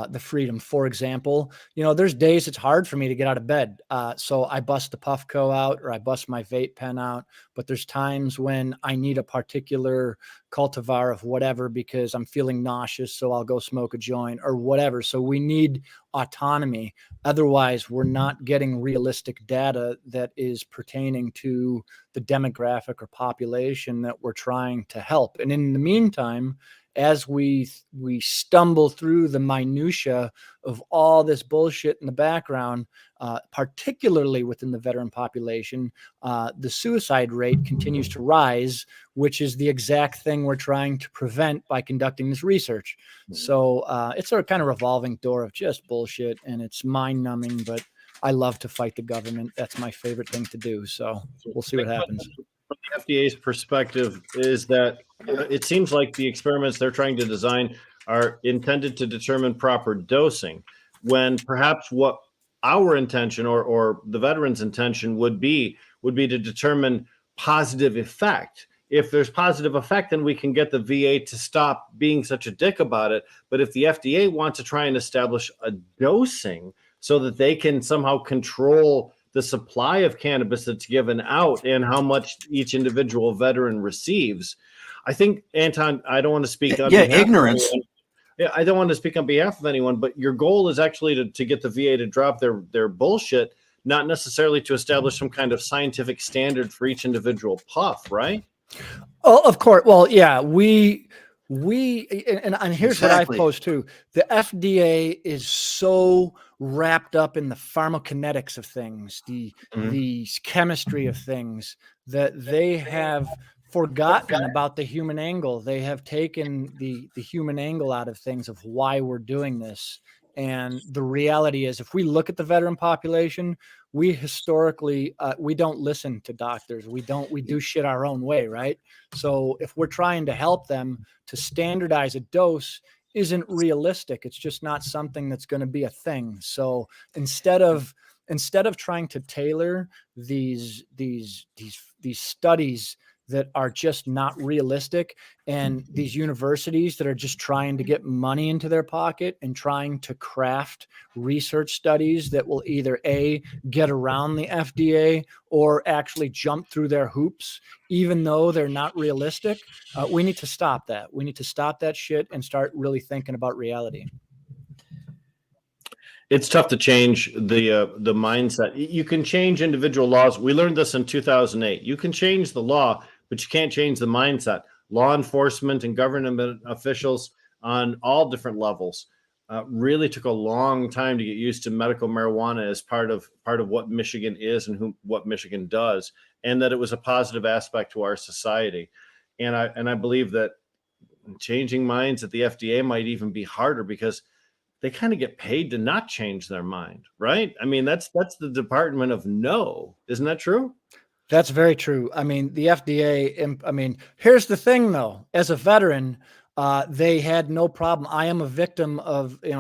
the freedom. For example, there's days it's hard for me to get out of bed. So I bust the Puffco out or I bust my vape pen out. But there's times when I need a particular cultivar of whatever because I'm feeling nauseous. So I'll go smoke a joint or whatever. So we need autonomy. Otherwise, we're not getting realistic data that is pertaining to the demographic or population that we're trying to help. And in the meantime, as we stumble through the minutia of all this bullshit in the background, particularly within the veteran population, the suicide rate continues to rise, which is the exact thing we're trying to prevent by conducting this research. So it's a kind of revolving door of just bullshit, and it's mind-numbing, but I love to fight the government. That's my favorite thing to do. So we'll see what happens. From the FDA's perspective is that it seems like the experiments they're trying to design are intended to determine proper dosing, when perhaps what our intention or the veterans' intention would be to determine positive effect. If there's positive effect, then we can get the VA to stop being such a dick about it. But if the FDA wants to try and establish a dosing so that they can somehow control the supply of cannabis that's given out and how much each individual veteran receives, I think, Anton, I don't want to speak on behalf ignorance. of anyone. Yeah, I don't want to speak on behalf of anyone, but your goal is actually to get the VA to drop their bullshit, not necessarily to establish some kind of scientific standard for each individual puff, right? Oh, of course. Well, yeah, and here's what I've Exactly. posed too. The FDA is so wrapped up in the pharmacokinetics of things, the chemistry of things, that they have forgotten about the human angle. They have taken the human angle out of things, of why we're doing this. And the reality is, if we look at the veteran population, we historically, we don't listen to doctors. We do shit our own way, right? So if we're trying to help them, to standardize a dose isn't realistic. It's just not something that's going to be a thing. So instead of trying to tailor these studies that are just not realistic, and these universities that are just trying to get money into their pocket and trying to craft research studies that will either get around the FDA or actually jump through their hoops, even though they're not realistic, we need to stop that. We need to stop that shit and start really thinking about reality. It's tough to change the mindset. You can change individual laws. We learned this in 2008. You can change the law, but you can't change the mindset. Law enforcement and government officials on all different levels really took a long time to get used to medical marijuana as part of what Michigan is and what Michigan does, and that it was a positive aspect to our society. And I believe that changing minds at the FDA might even be harder, because they kind of get paid to not change their mind, right? I mean, that's the Department of No. Isn't that true? That's very true. I mean, the FDA, here's the thing though, as a veteran, they had no problem. I am a victim of, the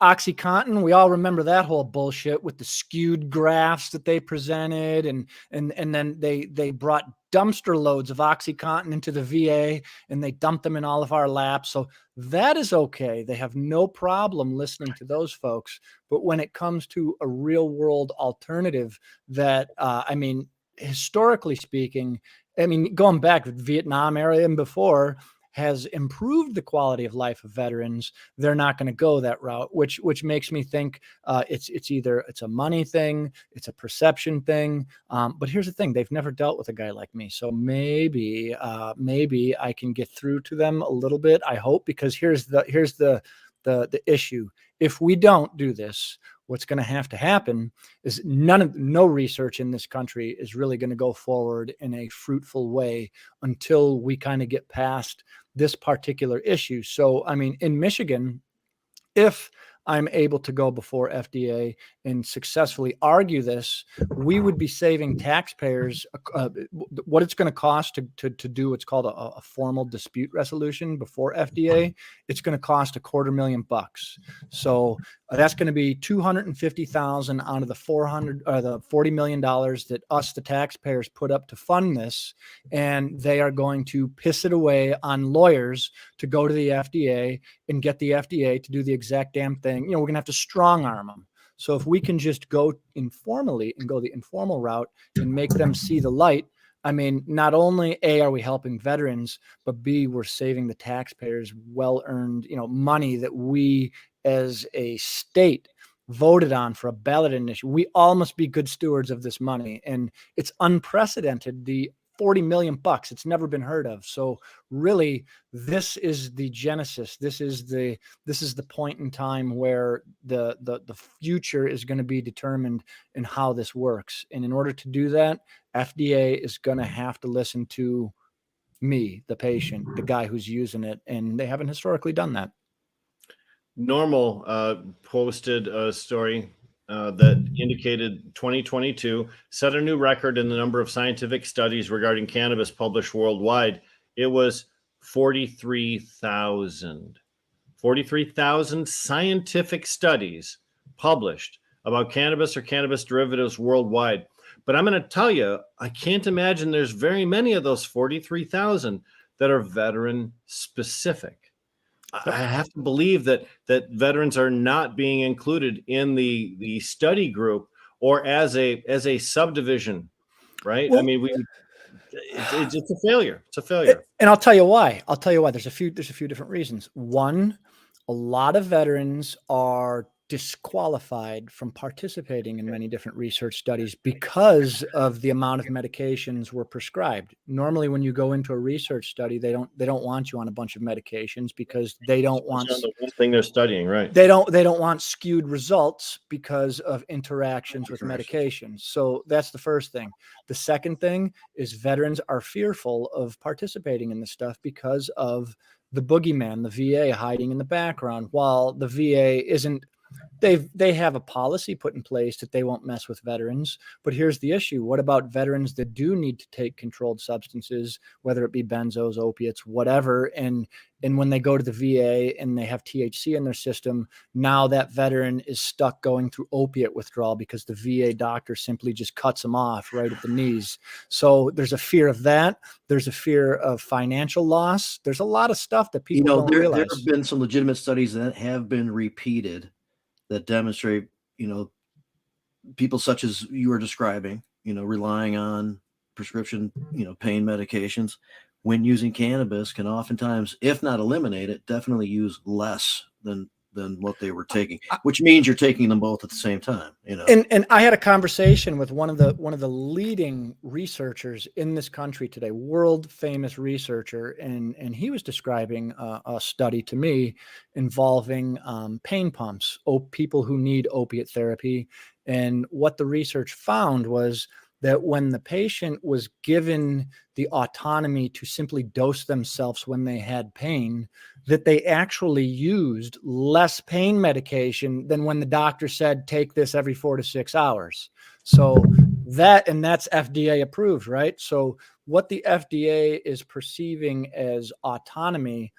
OxyContin. We all remember that whole bullshit with the skewed graphs that they presented. And then they brought dumpster loads of OxyContin into the VA, and they dumped them in all of our laps. So that is okay. They have no problem listening to those folks. But when it comes to a real world alternative that, historically speaking, going back to the Vietnam era and before, has improved the quality of life of veterans, they're not going to go that route, which makes me think it's either it's a money thing, it's a perception thing. But here's the thing: they've never dealt with a guy like me, so maybe I can get through to them a little bit. I hope, because here's the issue: if we don't do this, what's going to happen is no research in this country is really going to go forward in a fruitful way until we kind of get past this particular issue. So, in Michigan, if I'm able to go before FDA and successfully argue this, we would be saving taxpayers what it's going to cost to do what's called a formal dispute resolution before FDA. It's going to cost $250,000. So that's going to be $250,000 out of the $40 million that us, the taxpayers, put up to fund this, and they are going to piss it away on lawyers to go to the FDA and get the FDA to do the exact damn thing. We're going to have to strong arm them. So if we can just go informally and go the informal route and make them see the light, not only A, are we helping veterans, but B, we're saving the taxpayers well-earned, money that we as a state voted on for a ballot initiative. We all must be good stewards of this money. And it's unprecedented. The $40 million, it's never been heard of. So really, this is the genesis. This is the point in time where the future is going to be determined in how this works. And in order to do that, FDA is going to have to listen to me, the patient, the guy who's using it. And they haven't historically done that. Normal posted a story that indicated 2022 set a new record in the number of scientific studies regarding cannabis published worldwide. It was 43,000. 43,000 scientific studies published about cannabis or cannabis derivatives worldwide. But I'm going to tell you, I can't imagine there's very many of those 43,000 that are veteran specific. I have to believe that veterans are not being included in the study group or as a subdivision, right? Well, I mean, it's a failure. It's a failure. And I'll tell you why. There's a few different reasons. One, a lot of veterans are disqualified from participating in many different research studies because of the amount of medications were prescribed. Normally, when you go into a research study, they don't want you on a bunch of medications because they don't want the one thing they're studying, right? They don't want skewed results because of interactions with medications. So that's the first thing. The second thing is veterans are fearful of participating in this stuff because of the boogeyman, the VA hiding in the background. While the VA isn't, they have a policy put in place that they won't mess with veterans. But here's the issue. What about veterans that do need to take controlled substances, whether it be benzos, opiates, whatever, and when they go to the VA and they have THC in their system, now that veteran is stuck going through opiate withdrawal because the VA doctor simply just cuts them off right at the knees. So there's a fear of that. There's a fear of financial loss. There's a lot of stuff that people don't realize. There have been some legitimate studies that have been repeated that demonstrate, people such as you were describing, relying on prescription, pain medications when using cannabis can oftentimes, if not eliminate it, definitely use less than what they were taking, which means you're taking them both at the same time, And I had a conversation with one of the leading researchers in this country today, world famous researcher, and he was describing a study to me involving pain pumps, people who need opiate therapy, and what the research found was that when the patient was given the autonomy to simply dose themselves when they had pain, that they actually used less pain medication than when the doctor said, take this every 4 to 6 hours. So that's FDA approved, right? So what the FDA is perceiving as autonomy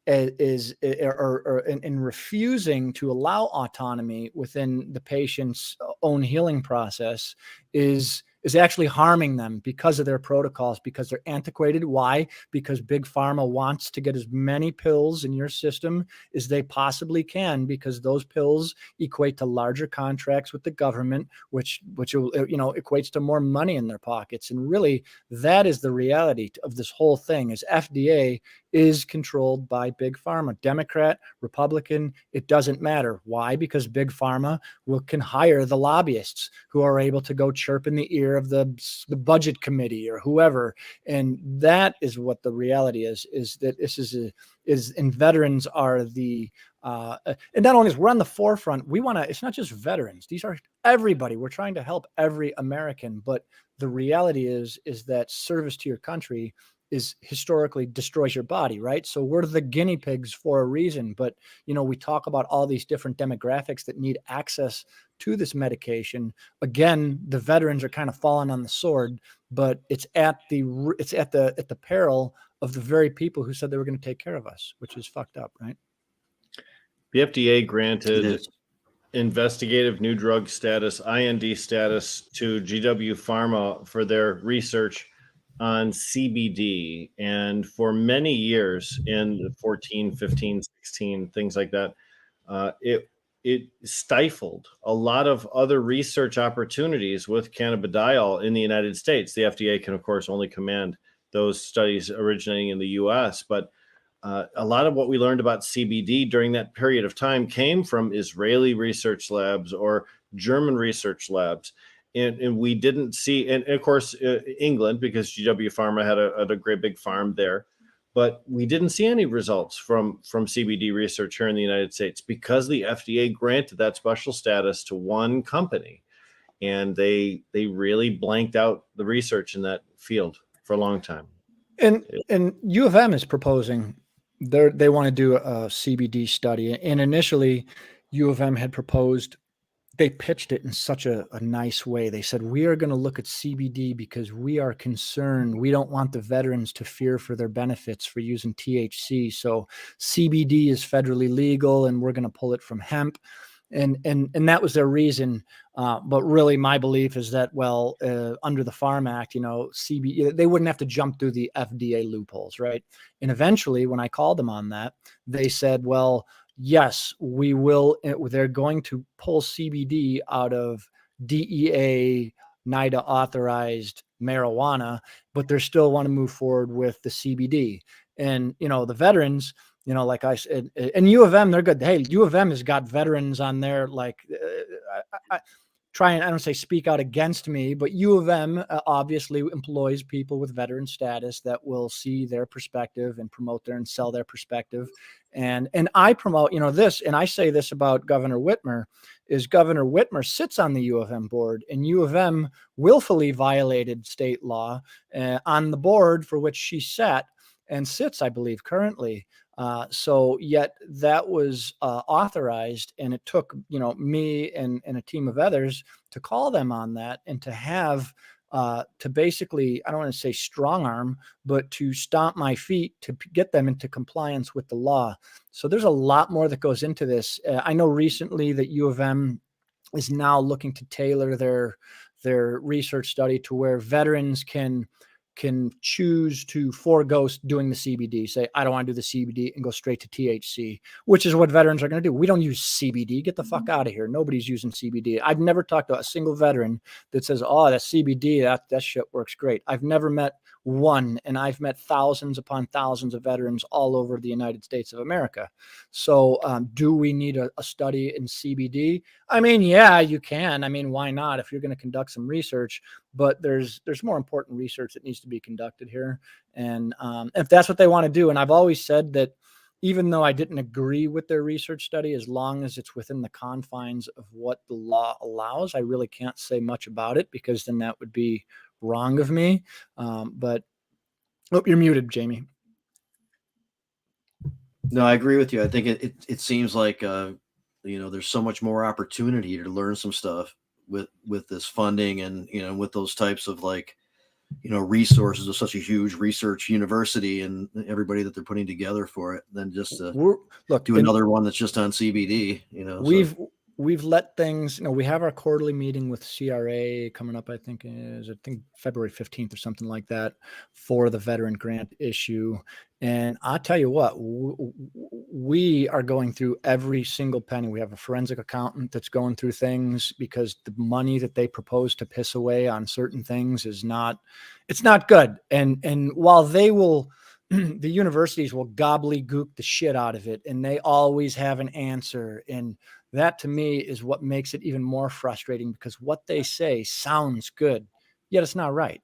is in refusing to allow autonomy within the patient's own healing process is actually harming them because of their protocols, because they're antiquated. Why? Because Big Pharma wants to get as many pills in your system as they possibly can, because those pills equate to larger contracts with the government, which equates to more money in their pockets. And really, that is the reality of this whole thing, is FDA is controlled by Big Pharma. Democrat, Republican, it doesn't matter. Why? Because Big Pharma can hire the lobbyists who are able to go chirp in the ear of the budget committee or whoever. And that is what the reality is that this is and veterans are the and not only is we're on the forefront, it's not just veterans, these are everybody. We're trying to help every American, but the reality is that service to your country is historically destroys your body, right? So we're the guinea pigs for a reason. But, we talk about all these different demographics that need access to this medication. Again, the veterans are kind of falling on the sword, but it's at the peril of the very people who said they were going to take care of us, which is fucked up, right? The FDA granted investigative new drug status, IND status, to GW Pharma for their research on CBD. And for many years, in 14, 15, 16, things like that, it stifled a lot of other research opportunities with cannabidiol in the United States. The FDA can, of course, only command those studies originating in the US, but a lot of what we learned about CBD during that period of time came from Israeli research labs or German research labs. And we didn't see, and of course, England, because GW Pharma had a great big farm there, but we didn't see any results from CBD research here in the United States because the FDA granted that special status to one company, and they really blanked out the research in that field for a long time. And U of M is proposing they want to do a CBD study, and initially U of M had proposed they pitched it in such a nice way. They said, we are going to look at CBD because we are concerned. We don't want the veterans to fear for their benefits for using THC. So CBD is federally legal and we're going to pull it from hemp. And that was their reason. But really my belief is that, well, under the Farm Act, CBD, they wouldn't have to jump through the FDA loopholes. Right. And eventually when I called them on that, they said, well, yes, we will. They're going to pull CBD out of DEA, NIDA authorized marijuana, but they still want to move forward with the CBD. And, the veterans, like I said, and U of M, they're good. Hey, U of M has got veterans on there. Like, I don't say speak out against me, but U of M obviously employs people with veteran status that will see their perspective and promote and sell their perspective. And I promote, this, and I say this about Governor Whitmer, is Governor Whitmer sits on the U of M board, and U of M willfully violated state law on the board for which she sat and sits, I believe, currently. So yet that was authorized, and it took, me and a team of others to call them on that and to have to basically, I don't want to say strong arm, but to stomp my feet to get them into compliance with the law. So there's a lot more that goes into this. I know recently that U of M is now looking to tailor their research study to where veterans can choose to forego doing the CBD, say, I don't want to do the CBD, and go straight to THC, which is what veterans are going to do. We don't use CBD. Get the fuck out of here. Nobody's using CBD. I've never talked to a single veteran that says, oh, that CBD, that shit works great. I've never met one, and I've met thousands upon thousands of veterans all over the United States of America. So do we need a study in CBD? I mean, yeah, you can. I mean, why not? If you're going to conduct some research, but there's more important research that needs to be conducted here. And if that's what they want to do, and I've always said that even though I didn't agree with their research study, as long as it's within the confines of what the law allows, I really can't say much about it, because then that would be wrong of me. But you're muted, Jamie. No, I agree with you. I think it seems like there's so much more opportunity to learn some stuff with this funding, and with those types of resources of such a huge research university and everybody that they're putting together for it, than just to do another one that's just on CBD. We've let things, we have our quarterly meeting with CRA coming up, I think February 15th or something like that, for the veteran grant issue. And I'll tell you what, we are going through every single penny. We have a forensic accountant that's going through things, because the money that they propose to piss away on certain things it's not good. And while they will, the universities will gobbledygook the shit out of it, and they always have an answer. And that to me is what makes it even more frustrating, because what they say sounds good, yet it's not right.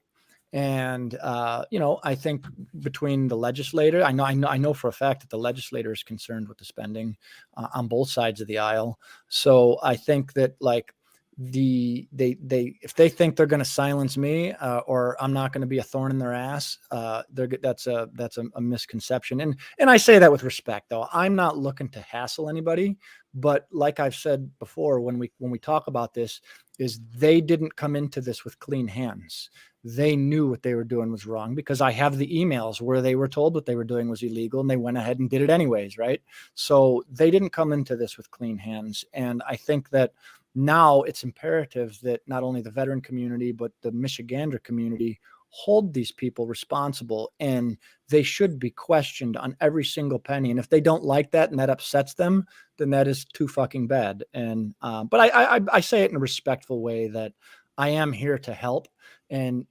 And, I think between the legislator, I know for a fact that the legislator is concerned with the spending on both sides of the aisle. So I think that if they think they're going to silence me or I'm not going to be a thorn in their ass, that's a misconception. And I say that with respect, though. I'm not looking to hassle anybody, but like I've said before, when we talk about this, is they didn't come into this with clean hands. They knew what they were doing was wrong, because I have the emails where they were told what they were doing was illegal, and they went ahead and did it anyways, right? So they didn't come into this with clean hands. And I think that now it's imperative that not only the veteran community, but the Michigander community hold these people responsible, and they should be questioned on every single penny. And if they don't like that and that upsets them, then that is too fucking bad. And but I say it in a respectful way, that I am here to help, and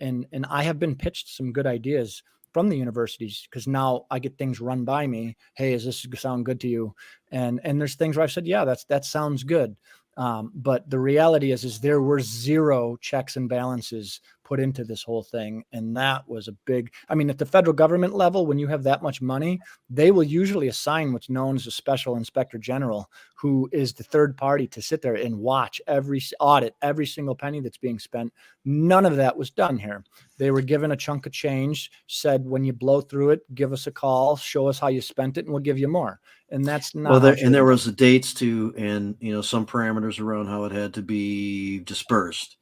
I have been pitched some good ideas from the universities, because now I get things run by me. Hey, does this sound good to you? And there's things where I've said, yeah, that sounds good. But the reality is there were zero checks and balances put into this whole thing. And that was a big, I mean, at the federal government level, when you have that much money, they will usually assign what's known as a special inspector general, who is the third party to sit there and watch audit every single penny that's being spent. None of that was done here. They were given a chunk of change, said, when you blow through it, give us a call, show us how you spent it, and we'll give you more. And that's not. Well, there was the dates too, and some parameters around how it had to be dispersed.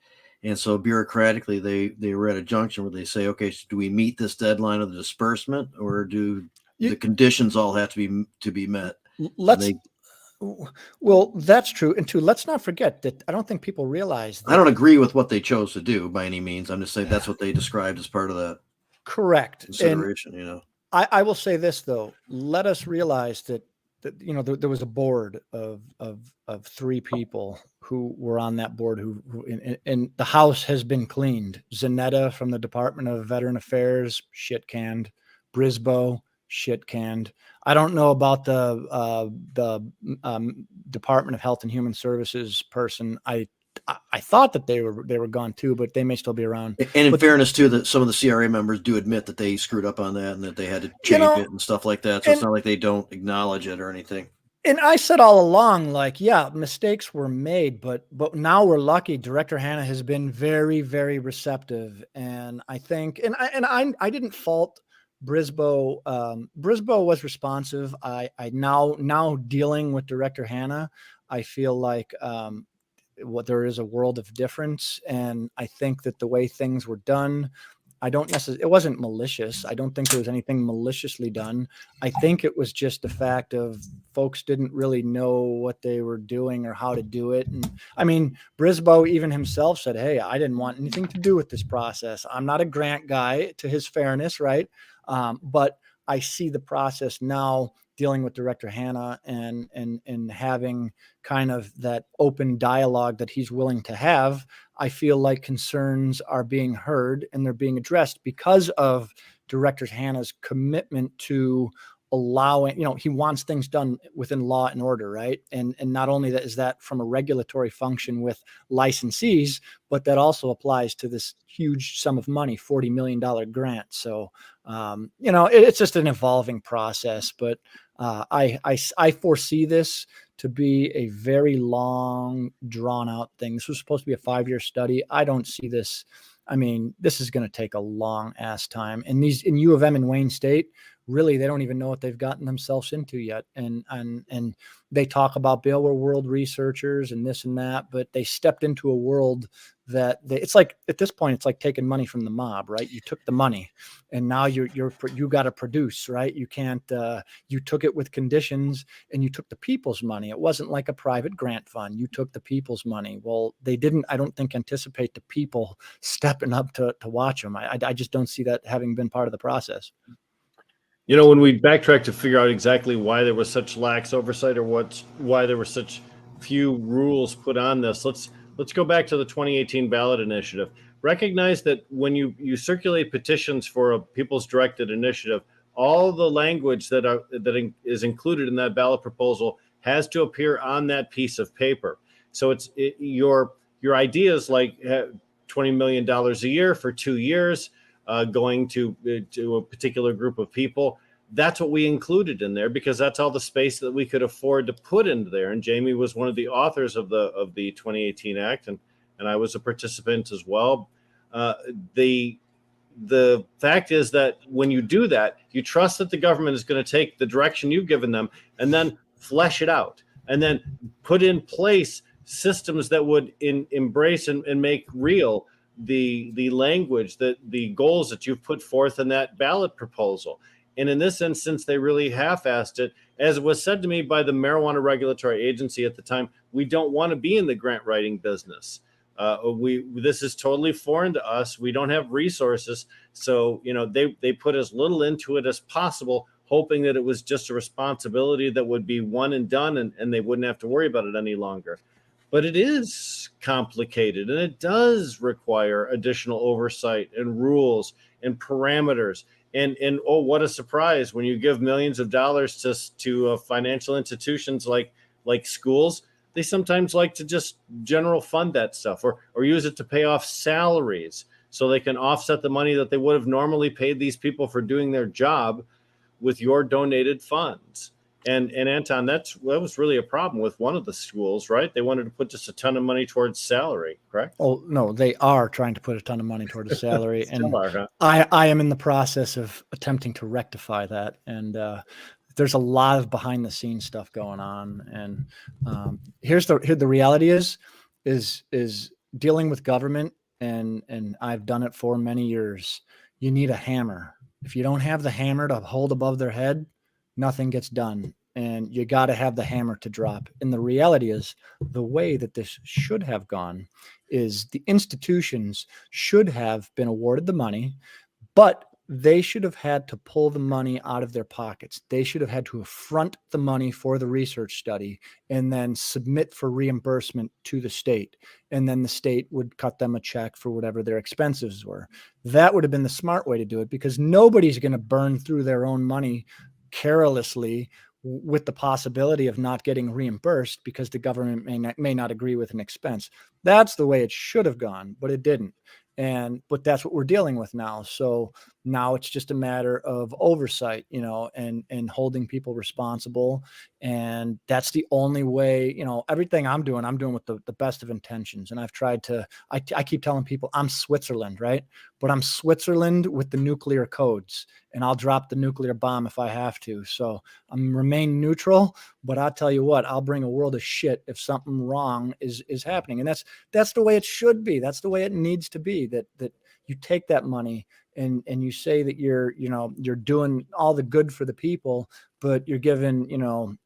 And so bureaucratically, they were at a junction where they say, okay, so do we meet this deadline of the disbursement, or do the conditions all have to be met? Well, that's true. And two, let's not forget that I don't think people realize that. I don't agree with what they chose to do by any means. I'm just saying that's what they described as part of that. Correct. Consideration, and I will say this, though. Let us realize that there was a board of 3 people who were on that board and the house has been cleaned. Zanetta from the Department of Veteran Affairs, shit canned. Brisboe, shit canned. I don't know about the Department of Health and Human Services person. I thought that they were gone too, but they may still be around. And in fairness too, that some of the CRA members do admit that they screwed up on that and that they had to change it and stuff like that. So it's not like they don't acknowledge it or anything. And I said all along, like, yeah, mistakes were made, but now we're lucky. Director Hanna has been very, very receptive, and I think, and I didn't fault Brisboe. Brisboe was responsive. I now dealing with Director Hanna, I feel like there is a world of difference, and I think that the way things were done, it wasn't malicious. I don't think there was anything maliciously done. I think it was just the fact of folks didn't really know what they were doing or how to do it. And I mean, Brisboe even himself said, hey, I didn't want anything to do with this process. I'm not a grant guy, to his fairness, right? But I see the process now dealing with Director Hanna and having kind of that open dialogue that he's willing to have. I feel like concerns are being heard and they're being addressed because of Director Hanna's commitment to allowing, he wants things done within law and order, right? And not only that is that from a regulatory function with licensees, but that also applies to this huge sum of money, $40 million grant. So, it's just an evolving process, but I foresee this to be a very long, drawn out thing. This was supposed to be a 5-year study. I don't see this. I mean, this is going to take a long ass time. And in U of M and Wayne State, really, they don't even know what they've gotten themselves into yet. And they talk about Bail World researchers and this and that, but they stepped into a world that it's like, at this point, it's like taking money from the mob, right? You took the money and now you got to produce, right? You can't, you took it with conditions and you took the people's money. It wasn't like a private grant fund. You took the people's money. Well, they didn't, I don't think, anticipate the people stepping up to watch them. I just don't see that having been part of the process. When we backtrack to figure out exactly why there was such lax oversight or why there were such few rules put on this, let's go back to the 2018 ballot initiative. Recognize that when you circulate petitions for a people's directed initiative, all the language that is included in that ballot proposal has to appear on that piece of paper. So your ideas like $20 million a year for 2 years, going to a particular group of people. That's what we included in there because that's all the space that we could afford to put into there. And Jamie was one of the authors of the 2018 Act, and I was a participant as well. The fact is that when you do that, you trust that the government is going to take the direction you've given them and then flesh it out and then put in place systems that would embrace and make real the language, the goals that you've put forth in that ballot proposal. And in this instance, they really half-assed it. As was said to me by the Marijuana Regulatory Agency at the time, we don't want to be in the grant writing business. This is totally foreign to us. We don't have resources. So, they put as little into it as possible, hoping that it was just a responsibility that would be one and done and they wouldn't have to worry about it any longer. But it is complicated and it does require additional oversight and rules and parameters. And oh, what a surprise when you give millions of dollars to financial institutions like schools. They sometimes like to just general fund that stuff or use it to pay off salaries. so they can offset the money that they would have normally paid these people for doing their job with your donated funds. And Anton, that was really a problem with one of the schools, right? They wanted to put just a ton of money towards salary, correct? Oh, no, they are trying to put a ton of money toward a salary. Still And are, huh? I am in the process of attempting to rectify that. And there's a lot of behind the scenes stuff going on. And here the reality is dealing with government. And I've done it for many years. You need a hammer. If you don't have the hammer to hold above their head, nothing gets done. And you got to have the hammer to drop. And the reality is the way that this should have gone is the institutions should have been awarded the money, but they should have had to pull the money out of their pockets. They should have had to front the money for the research study and then submit for reimbursement to the state. And then the state would cut them a check for whatever their expenses were. That would have been the smart way to do it, because nobody's going to burn through their own money carelessly with the possibility of not getting reimbursed because the government may not agree with an expense. That's the way it should have gone, but it didn't. But that's what we're dealing with now. So now it's just a matter of oversight, and holding people responsible. And that's the only way, everything I'm doing with the best of intentions. And I've tried to, I keep telling people I'm Switzerland, right? But I'm Switzerland with the nuclear codes, and I'll drop the nuclear bomb if I have to. So I'm remain neutral, but I'll tell you what, I'll bring a world of shit if something wrong is happening. And that's the way it should be. That's the way it needs to be, that you take that money and you say that you're doing all the good for the people, but you're giving,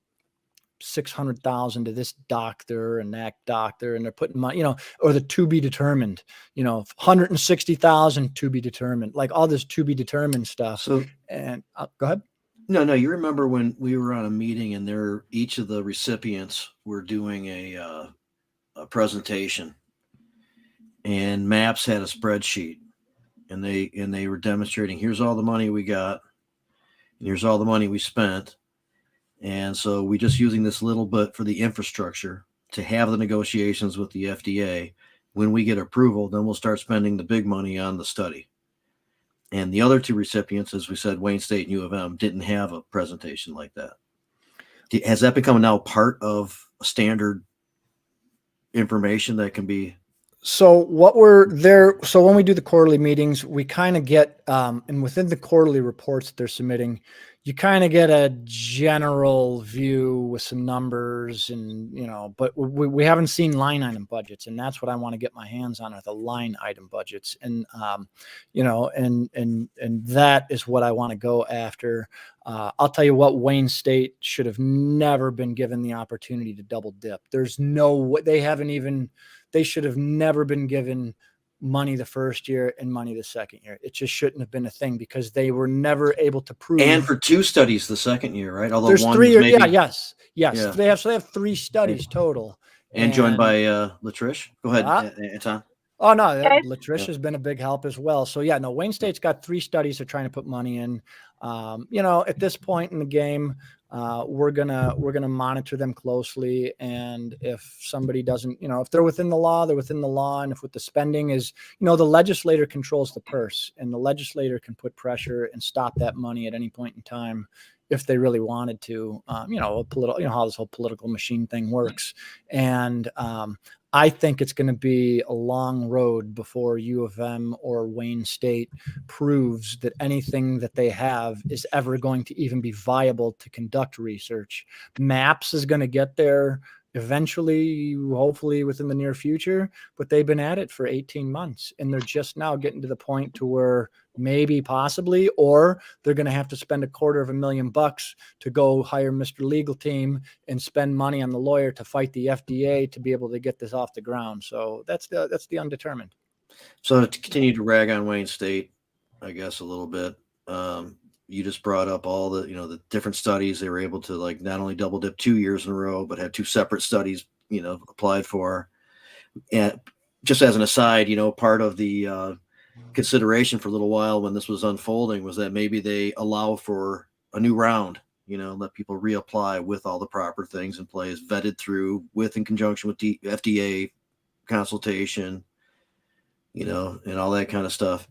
600,000 to this doctor and that doctor, and they're putting money, or the to be determined, 160,000 to be determined, like all this to be determined stuff. So, and go ahead. No, you remember when we were on a meeting and each of the recipients were doing a presentation, and MAPS had a spreadsheet, and they were demonstrating, here's all the money we got, and here's all the money we spent. And so we just using this little bit for the infrastructure to have the negotiations with the FDA. When we get approval, then we'll start spending the big money on the study. And the other two recipients, as we said, Wayne State and U of M, didn't have a presentation like that. Has that become now part of standard information that can be? So what we're there. So when we do the quarterly meetings, we kind of get, and within the quarterly reports that they're submitting, you kind of get a general view with some numbers and, but we haven't seen line item budgets, and that's what I want to get my hands on, are the line item budgets. And, and that is what I want to go after. I'll tell you what, Wayne State should have never been given the opportunity to double dip. There's no way. They should have never been given money the first year and money the second year. It just shouldn't have been a thing, because they were never able to prove. And for 2 studies the second year, right? Although there's one 3 years. maybe, Yes. Yeah. They have 3 studies total. And joined by Latrish. Go ahead, Anton. Oh no, Latrish has been a big help as well. So yeah, no, Wayne State's got 3 studies they're trying to put money in. At this point in the game, we're gonna monitor them closely, and if somebody doesn't, if they're within the law, they're within the law. And if with the spending is, the legislator controls the purse, and the legislator can put pressure and stop that money at any point in time if they really wanted to. How this whole political machine thing works. And I think it's going to be a long road before U of M or Wayne State proves that anything that they have is ever going to even be viable to conduct research. MAPS is going to get there eventually, hopefully within the near future, but they've been at it for 18 months, and they're just now getting to the point to where maybe possibly, or they're going to have to spend $250,000 to go hire Mr. Legal Team and spend money on the lawyer to fight the FDA to be able to get this off the ground. So that's the undetermined. So to continue to rag on Wayne State, I guess a little bit, you just brought up all the, the different studies they were able to, like, not only double dip 2 years in a row, but had 2 separate studies, applied for. And just as an aside, part of the consideration for a little while when this was unfolding was that maybe they allow for a new round, let people reapply with all the proper things in place, vetted through in conjunction with the FDA consultation, and all that kind of stuff.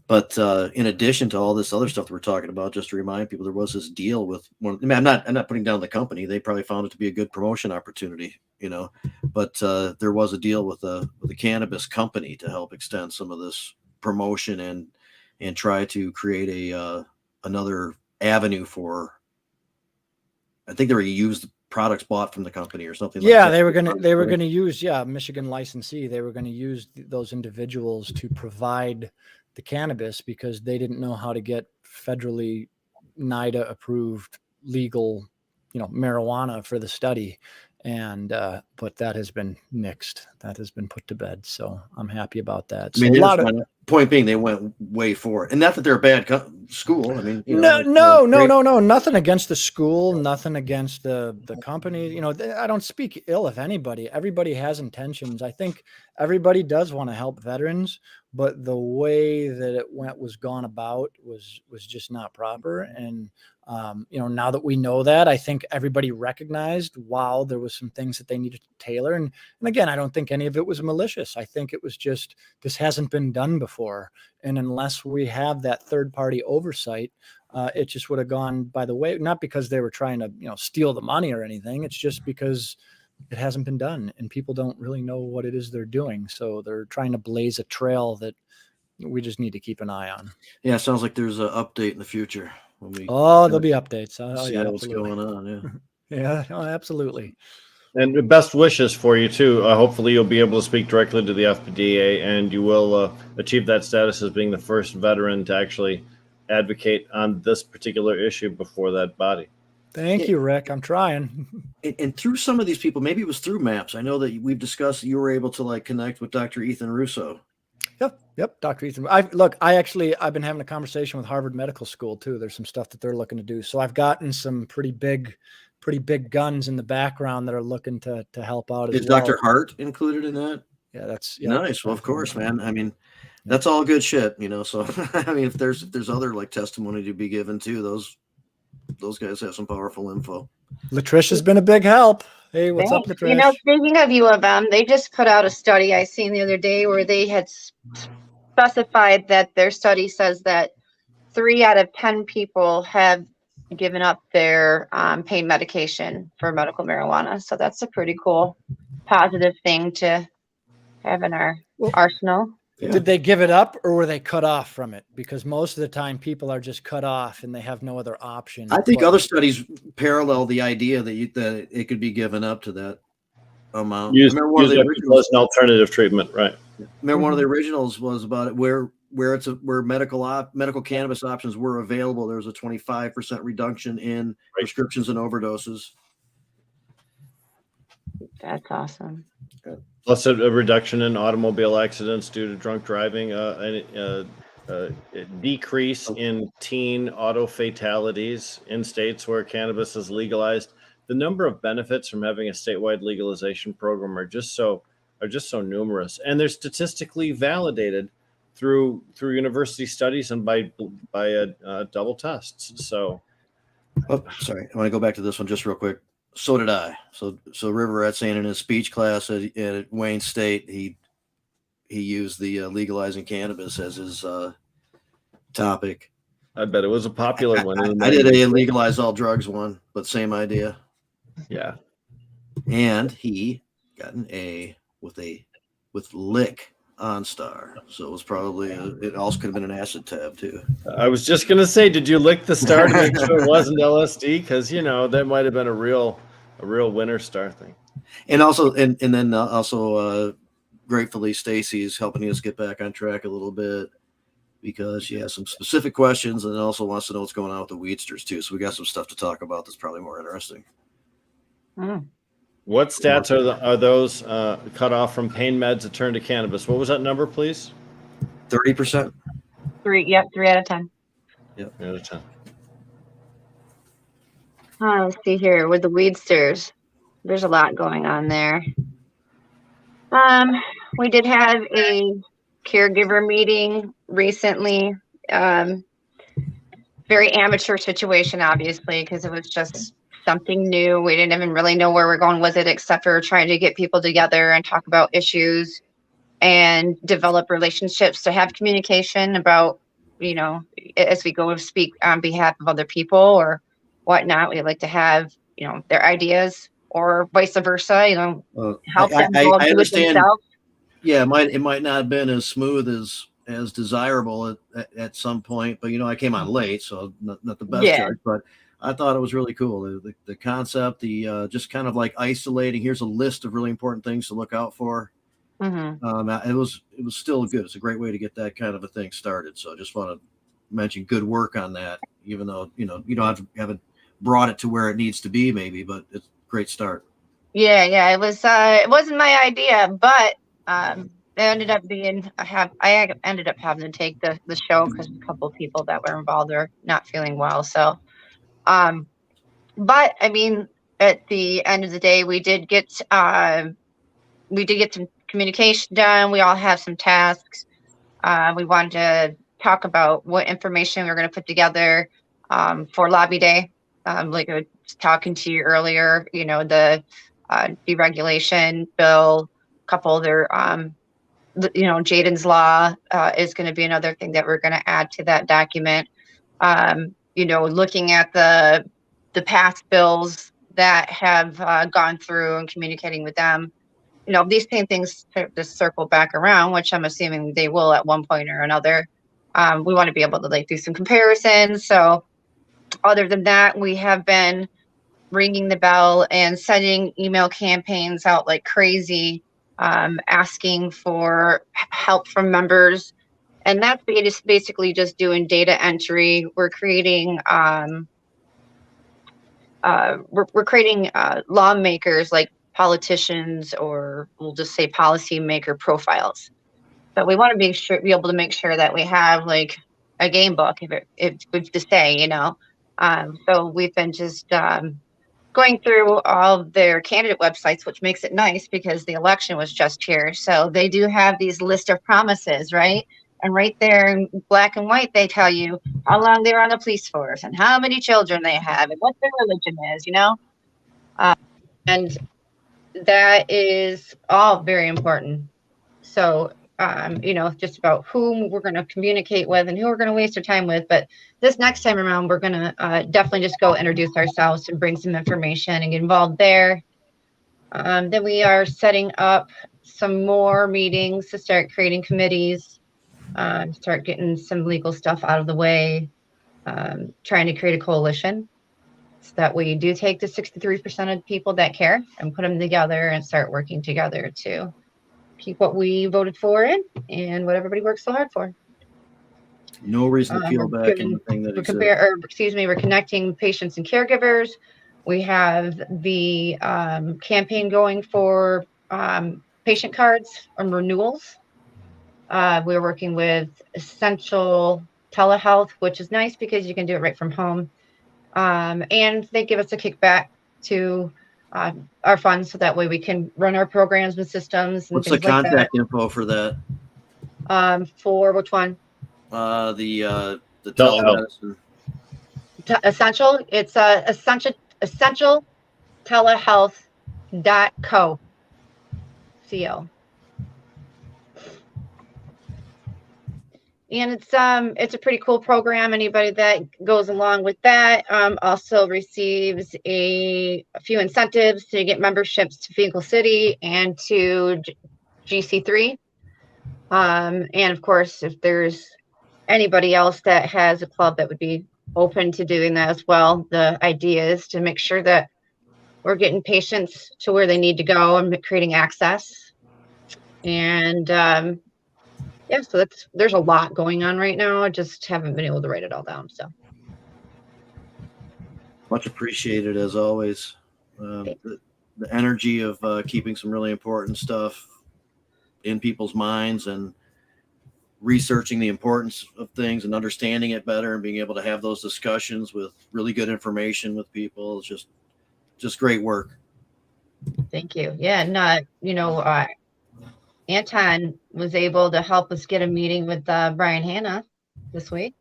But in addition to all this other stuff that we're talking about, just to remind people, there was this deal with one. I mean, I'm not putting down the company. They probably found it to be a good promotion opportunity, But there was a deal with the cannabis company to help extend some of this promotion and try to create another avenue for. I think they were used products bought from the company or something. Yeah, like that. they were gonna use Michigan licensee. They were going to use those individuals to provide the cannabis because they didn't know how to get federally NIDA approved legal, marijuana for the study. And but that has been nixed. That has been put to bed. So I'm happy about that. So I mean, point being, they went way forward, and not that they're a bad school. I mean, no, nothing against the school, nothing against the company. I don't speak ill of anybody. Everybody has intentions. I think everybody does want to help veterans, but the way that it was gone about was just not proper. And now that we know that, I think everybody recognized, wow, there was some things that they needed to tailor. And again, I don't think any of it was malicious. I think it was just, this hasn't been done before. And unless we have that third party oversight, it just would have gone by the way, not because they were trying to, steal the money or anything. It's just because it hasn't been done and people don't really know what it is they're doing. So they're trying to blaze a trail that we just need to keep an eye on. Yeah. It sounds like there's an update in the future. There'll be updates. See what's going on. Yeah. Absolutely. And best wishes for you too. Hopefully you'll be able to speak directly to the FDA and you will achieve that status as being the first veteran to actually advocate on this particular issue before that body. Thank you, Rick. I'm trying. And through some of these people, maybe it was through MAPS. I know that we've discussed that you were able to connect with Dr. Ethan Russo. Yep. Dr. Ethan. I've been having a conversation with Harvard Medical School too. There's some stuff that they're looking to do. So I've gotten some pretty big guns in the background that are looking to help out. Is Dr. Hart included in that? Yeah, that's nice. Well, of course, man. I mean, that's all good shit, So I mean, if there's other testimony to be given too, those guys have some powerful info. Latricia's been a big help. Hey, what's up, Latricia? Speaking of U of M, they just put out a study I seen the other day where they had specified that their study says that 3 out of 10 people have given up their pain medication for medical marijuana. So that's a pretty cool, positive thing to have in our arsenal. Yeah. Did they give it up or were they cut off from it? Because most of the time people are just cut off and they have no other option. I think other studies parallel the idea that it could be given up to that amount. Use as an alternative treatment, right? Remember one of the originals was about it where medical cannabis options were available. There was a 25% reduction in prescriptions and overdoses. That's awesome. Plus a reduction in automobile accidents due to drunk driving, a decrease in teen auto fatalities in states where cannabis is legalized. The number of benefits from having a statewide legalization program are just so numerous, and they're statistically validated through university studies and by double tests. So, sorry, I want to go back to this one just real quick. So did I. So River saying in his speech class at Wayne State, he used the legalizing cannabis as his topic. I bet it was a popular one. I did a legalize all drugs one, but same idea. Yeah. And he got an A with lick OnStar. So it was probably it also could have been an acid tab too. I was just gonna say, did you lick the star to make sure it wasn't LSD? Because that might have been a real winner star thing. And also and then gratefully Stacy's helping us get back on track a little bit because she has some specific questions and also wants to know what's going on with the Weedsters too. So we got some stuff to talk about that's probably more interesting. What stats are those cut off from pain meds to turn to cannabis? What was that number, please? 30%. 3 out of 10. Yep, 3 out of 10. Let's see here with the Weedsters. There's a lot going on there. We did have a caregiver meeting recently. Very amateur situation, obviously, because it was just something new. We didn't even really know where we're going with it, except for trying to get people together and talk about issues and develop relationships to have communication about, as we go to speak on behalf of other people or whatnot. We like to have, their ideas or vice versa, help them I do it understand. themselves. Yeah, it might not have been as smooth as desirable at some point, but I came on late, so not the best judge, but I thought it was really cool. The concept, just kind of like isolating. Here's a list of really important things to look out for. It was still good. It's a great way to get that kind of a thing started. So I just want to mention good work on that, even though you haven't brought it to where it needs to be, maybe, but it's a great start. Yeah. It was. It wasn't my idea, but it ended up being. I ended up having to take the show because a couple of people that were involved are not feeling well. So, but I mean, at the end of the day, we did get some communication done. We all have some tasks. We wanted to talk about what information we we're going to put together for Lobby Day. Like I was talking to you earlier, the deregulation bill, a couple other, Jaden's Law is going to be another thing that we're going to add to that document. Looking at the past bills that have gone through and communicating with them. These same things just circle back around, which I'm assuming they will at one point or another. We want to be able to do some comparisons. So other than that, we have been ringing the bell and sending email campaigns out like crazy, asking for help from members. And that's basically just doing data entry. We're creating lawmakers, like politicians, or we'll just say policymaker profiles. But we want to be able to make sure that we have like a game book, if it's good to say, So we've been just going through all of their candidate websites, which makes it nice because the election was just here. So they do have these list of promises, right? And right there in black and white, they tell you how long they're on the police force and how many children they have and what their religion is, and that is all very important. So, just about whom we're going to communicate with and who we're going to waste our time with. But this next time around, we're going to definitely just go introduce ourselves and bring some information and get involved there. Then we are setting up some more meetings to start creating committees, start getting some legal stuff out of the way, trying to create a coalition so that we do take the 63% of people that care and put them together and start working together to keep what we voted for in and what everybody works so hard for. No reason to feel back in the thing that exists. We're connecting patients and caregivers. We have the campaign going for patient cards and renewals. We're working with Essential Telehealth, which is nice because you can do it right from home. And they give us a kickback to our funds so that way we can run our programs and systems. And what's the contact info for that? For which one? The telemedicine. Essential. It's essential telehealth.co. CO. And it's a pretty cool program. Anybody that goes along with that also receives a few incentives to get memberships to Vehicle City and to GC3. And of course, if there's anybody else that has a club that would be open to doing that as well, the idea is to make sure that we're getting patients to where they need to go and creating access. And so there's a lot going on right now. I just haven't been able to write it all down. So much appreciated as always. The energy of keeping some really important stuff in people's minds and researching the importance of things and understanding it better and being able to have those discussions with really good information with people is just great work. Thank you. Yeah, and Anton was able to help us get a meeting with Brian Hanna this week.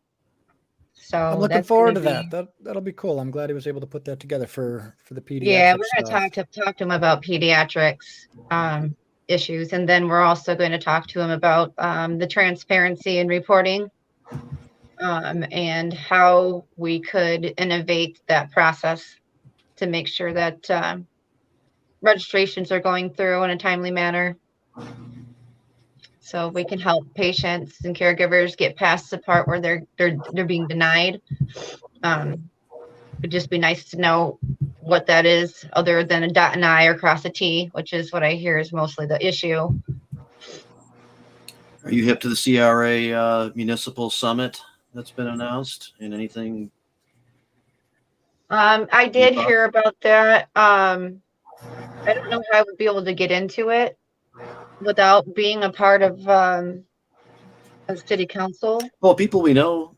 So I'm looking forward to that. That'll be cool. I'm glad he was able to put that together for the pediatrics. Yeah, we're going to talk to him about pediatrics. issues. And then we're also going to talk to him about the transparency and reporting, and how we could innovate that process to make sure that registrations are going through in a timely manner, so we can help patients and caregivers get past the part where they're being denied. It'd just be nice to know what that is, other than a dot and I or cross a T, which is what I hear is mostly the issue. Are you hip to the CRA municipal summit that's been announced, and anything? I did hear about that. I don't know how I would be able to get into it without being a part of a city council. Well, people we know,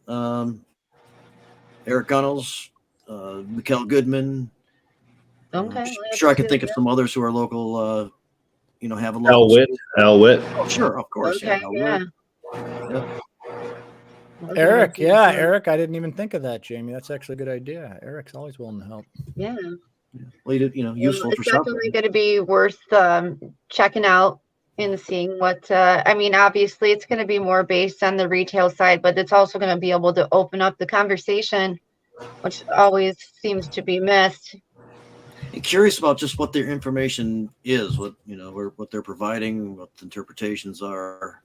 Eric Gunnels, Mikkel Goodman. Okay, I'm sure I can think of some others who are local, have a Al local. Witt. Oh, sure, of course. Okay, yeah. Yep. Eric, yeah, Eric. I didn't even think of that, Jamie. That's actually a good idea. Eric's always willing to help. Yeah. Well, useful for It's something. definitely going to be worth checking out and seeing what. I mean, obviously, it's going to be more based on the retail side, but it's also going to be able to open up the conversation, which always seems to be missed. I'm curious about just what their information is, what they're providing, what the interpretations are,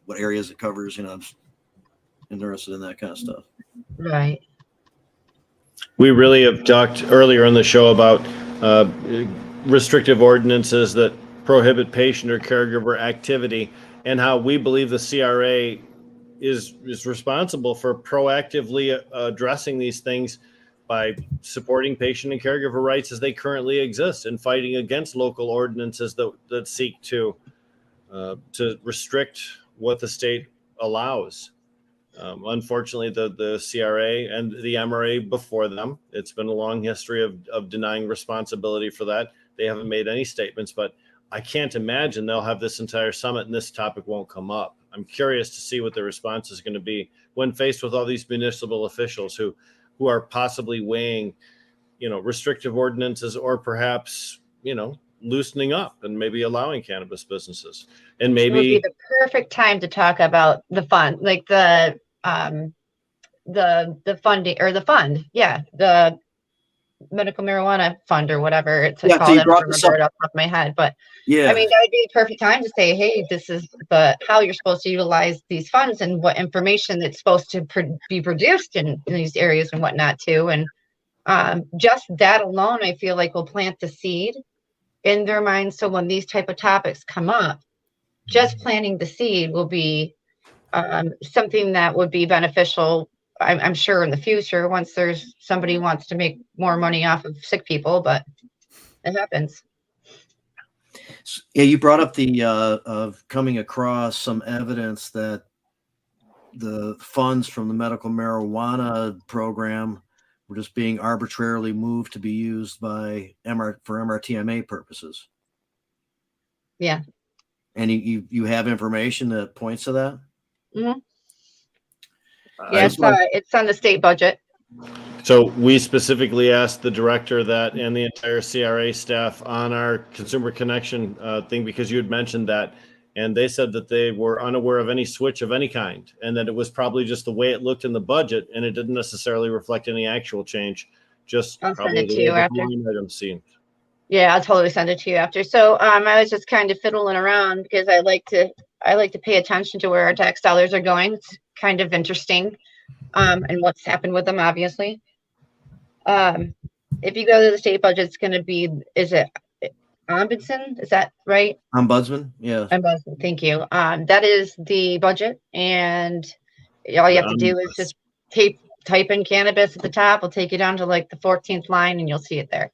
what areas it covers. I'm interested in that kind of stuff. Right. We really have talked earlier in the show about restrictive ordinances that prohibit patient or caregiver activity, and how we believe the CRA is responsible for proactively addressing these things by supporting patient and caregiver rights as they currently exist, and fighting against local ordinances that seek to restrict what the state allows. Unfortunately, the CRA and the MRA before them, it's been a long history of denying responsibility for that. They haven't made any statements, but I can't imagine they'll have this entire summit and this topic won't come up. I'm curious to see what the response is going to be when faced with all these municipal officials who are possibly weighing, restrictive ordinances, or perhaps, loosening up and maybe allowing cannabis businesses. And maybe it would be the perfect time to talk about the fund, like the funding, or the fund. Yeah. The medical marijuana fund, or whatever it's called. I don't remember it off the top of my head, but yeah, I mean, that would be a perfect time to say, hey, this is how you're supposed to utilize these funds, and what information that's supposed to be produced in these areas and whatnot too. And just that alone, I feel like will plant the seed in their minds. So when these type of topics come up, just planting the seed will be something that would be beneficial, I'm sure, in the future, once there's somebody who wants to make more money off of sick people, but it happens. Yeah, you brought up the of coming across some evidence that the funds from the medical marijuana program were just being arbitrarily moved to be used by for MRTMA purposes. Yeah. And you have information that points to that? Mm-hmm. Yeah, it's on the state budget. So we specifically asked the director that, and the entire CRA staff, on our Consumer Connection thing, because you had mentioned that, and they said that they were unaware of any switch of any kind, and that it was probably just the way it looked in the budget, and it didn't necessarily reflect any actual change. Just I'll probably send it the to you way after. the line item seemed. Yeah, I'll totally send it to you after. So I was just kind of fiddling around because I like to pay attention to where our tax dollars are going. It's kind of interesting, and what's happened with them, obviously. If you go to the state budget, it's going to be, is it Ombudsman? Is that right? Ombudsman, yeah. Ombudsman, thank you. That is the budget, and all you have to do is just type in cannabis at the top. It'll take you down to like the 14th line, and you'll see it there.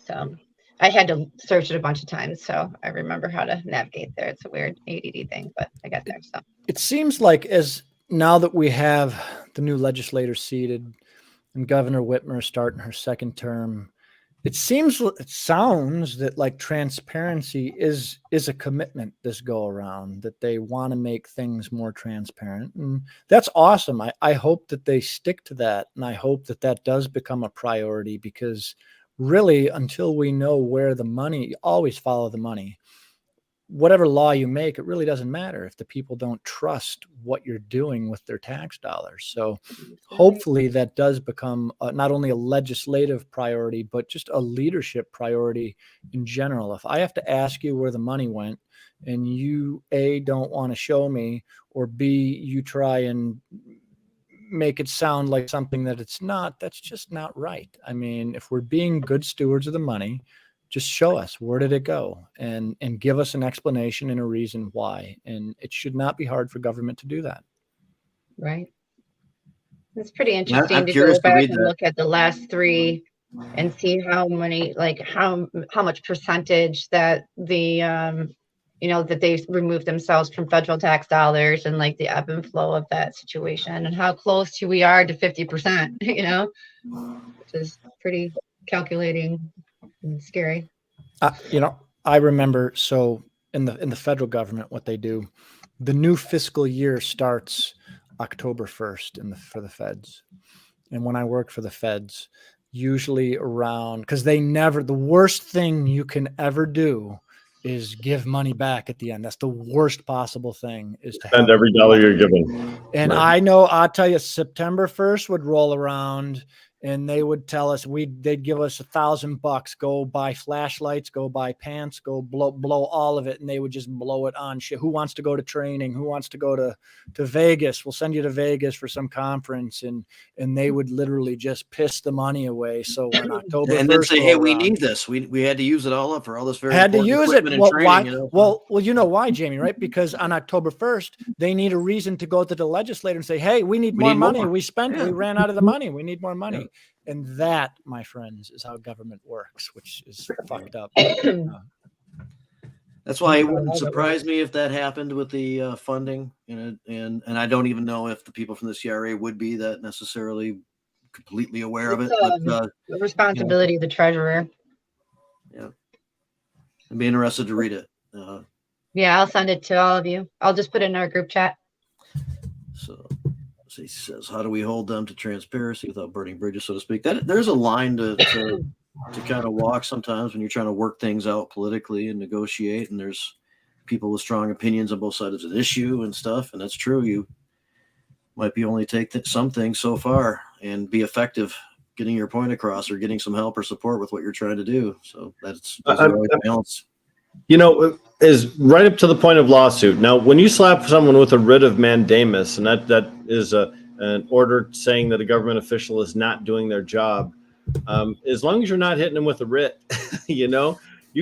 So I had to search it a bunch of times, so I remember how to navigate there. It's a weird ADD thing, but I got there. So it seems like, as now that we have the new legislators seated and Governor Whitmer starting her second term, it sounds that like transparency is a commitment this go around, that they want to make things more transparent. And that's awesome. I hope that they stick to that. And I hope that does become a priority, because really, until we know where the money, always follow the money. Whatever law you make, it really doesn't matter if the people don't trust what you're doing with their tax dollars. So hopefully that does become not only a legislative priority, but just a leadership priority in general. If I have to ask you where the money went and you, A, don't want to show me, or B, you try and make it sound like something that it's not, that's just not right. I mean, if we're being good stewards of the money, just show us where did it go, and give us an explanation and a reason why. And it should not be hard for government to do that. Right. It's pretty interesting I'm to curious go to back read and that. look at the last three and see how many, like how much percentage that the that they removed themselves from federal tax dollars, and like the ebb and flow of that situation, and how close we are to 50%, which is pretty calculating and scary. I remember, so in the federal government, what they do, the new fiscal year starts October 1st for the feds. And when I worked for the feds, usually around, because the worst thing you can ever do is give money back at the end. That's the worst possible thing, is to Spend every dollar you're given. And Right. I'll tell you, September 1st would roll around and they would tell us, they'd give us $1,000, go buy flashlights, go buy pants, go blow all of it. And they would just blow it on shit. Who wants to go to training? Who wants to go to Vegas? We'll send you to Vegas for some conference. And they would literally just piss the money away. So when October And then 1st say, hey, we around, need this. We had to use it all up for all this very had to important use it. equipment and Well, training. why? Well, you know why, Jamie, right? Because on October 1st, they need a reason to go to the legislator and say, hey, we need more money. We ran out of the money. We need more money. Yeah. And that, my friends, is how government works, which is fucked up. That's why it wouldn't surprise me if that happened with the funding. And I don't even know if the people from the CRA would be that necessarily completely aware of it. But, the responsibility of the treasurer. Yeah. I'd be interested to read it. Yeah, I'll send it to all of you. I'll just put it in our group chat. So he says, how do we hold them to transparency without burning bridges, so to speak? There's a line to kind of walk sometimes when you're trying to work things out politically and negotiate, and there's people with strong opinions on both sides of the issue and stuff. And that's true. You might be only take some things so far and be effective getting your point across or getting some help or support with what you're trying to do. So those are always balance. Is right up to the point of lawsuit. Now, when you slap someone with a writ of mandamus, and that is an order saying that a government official is not doing their job, as long as you're not hitting them with a writ, you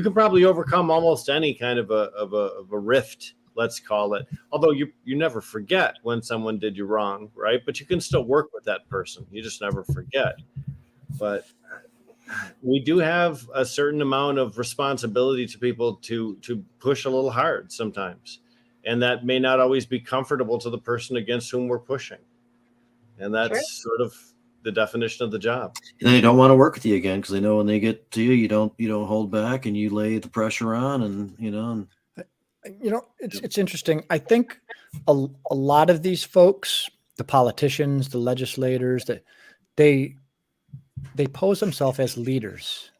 can probably overcome almost any kind of a rift, let's call it. Although you never forget when someone did you wrong, right? But you can still work with that person. You just never forget. But we do have a certain amount of responsibility to people to push a little hard sometimes. And that may not always be comfortable to the person against whom we're pushing. And that's sort of the definition of the job. And they don't want to work with you again because they know when they get to you, you don't hold back and you lay the pressure on, and it's interesting. I think a lot of these folks, the politicians, the legislators, that they pose themselves as leaders.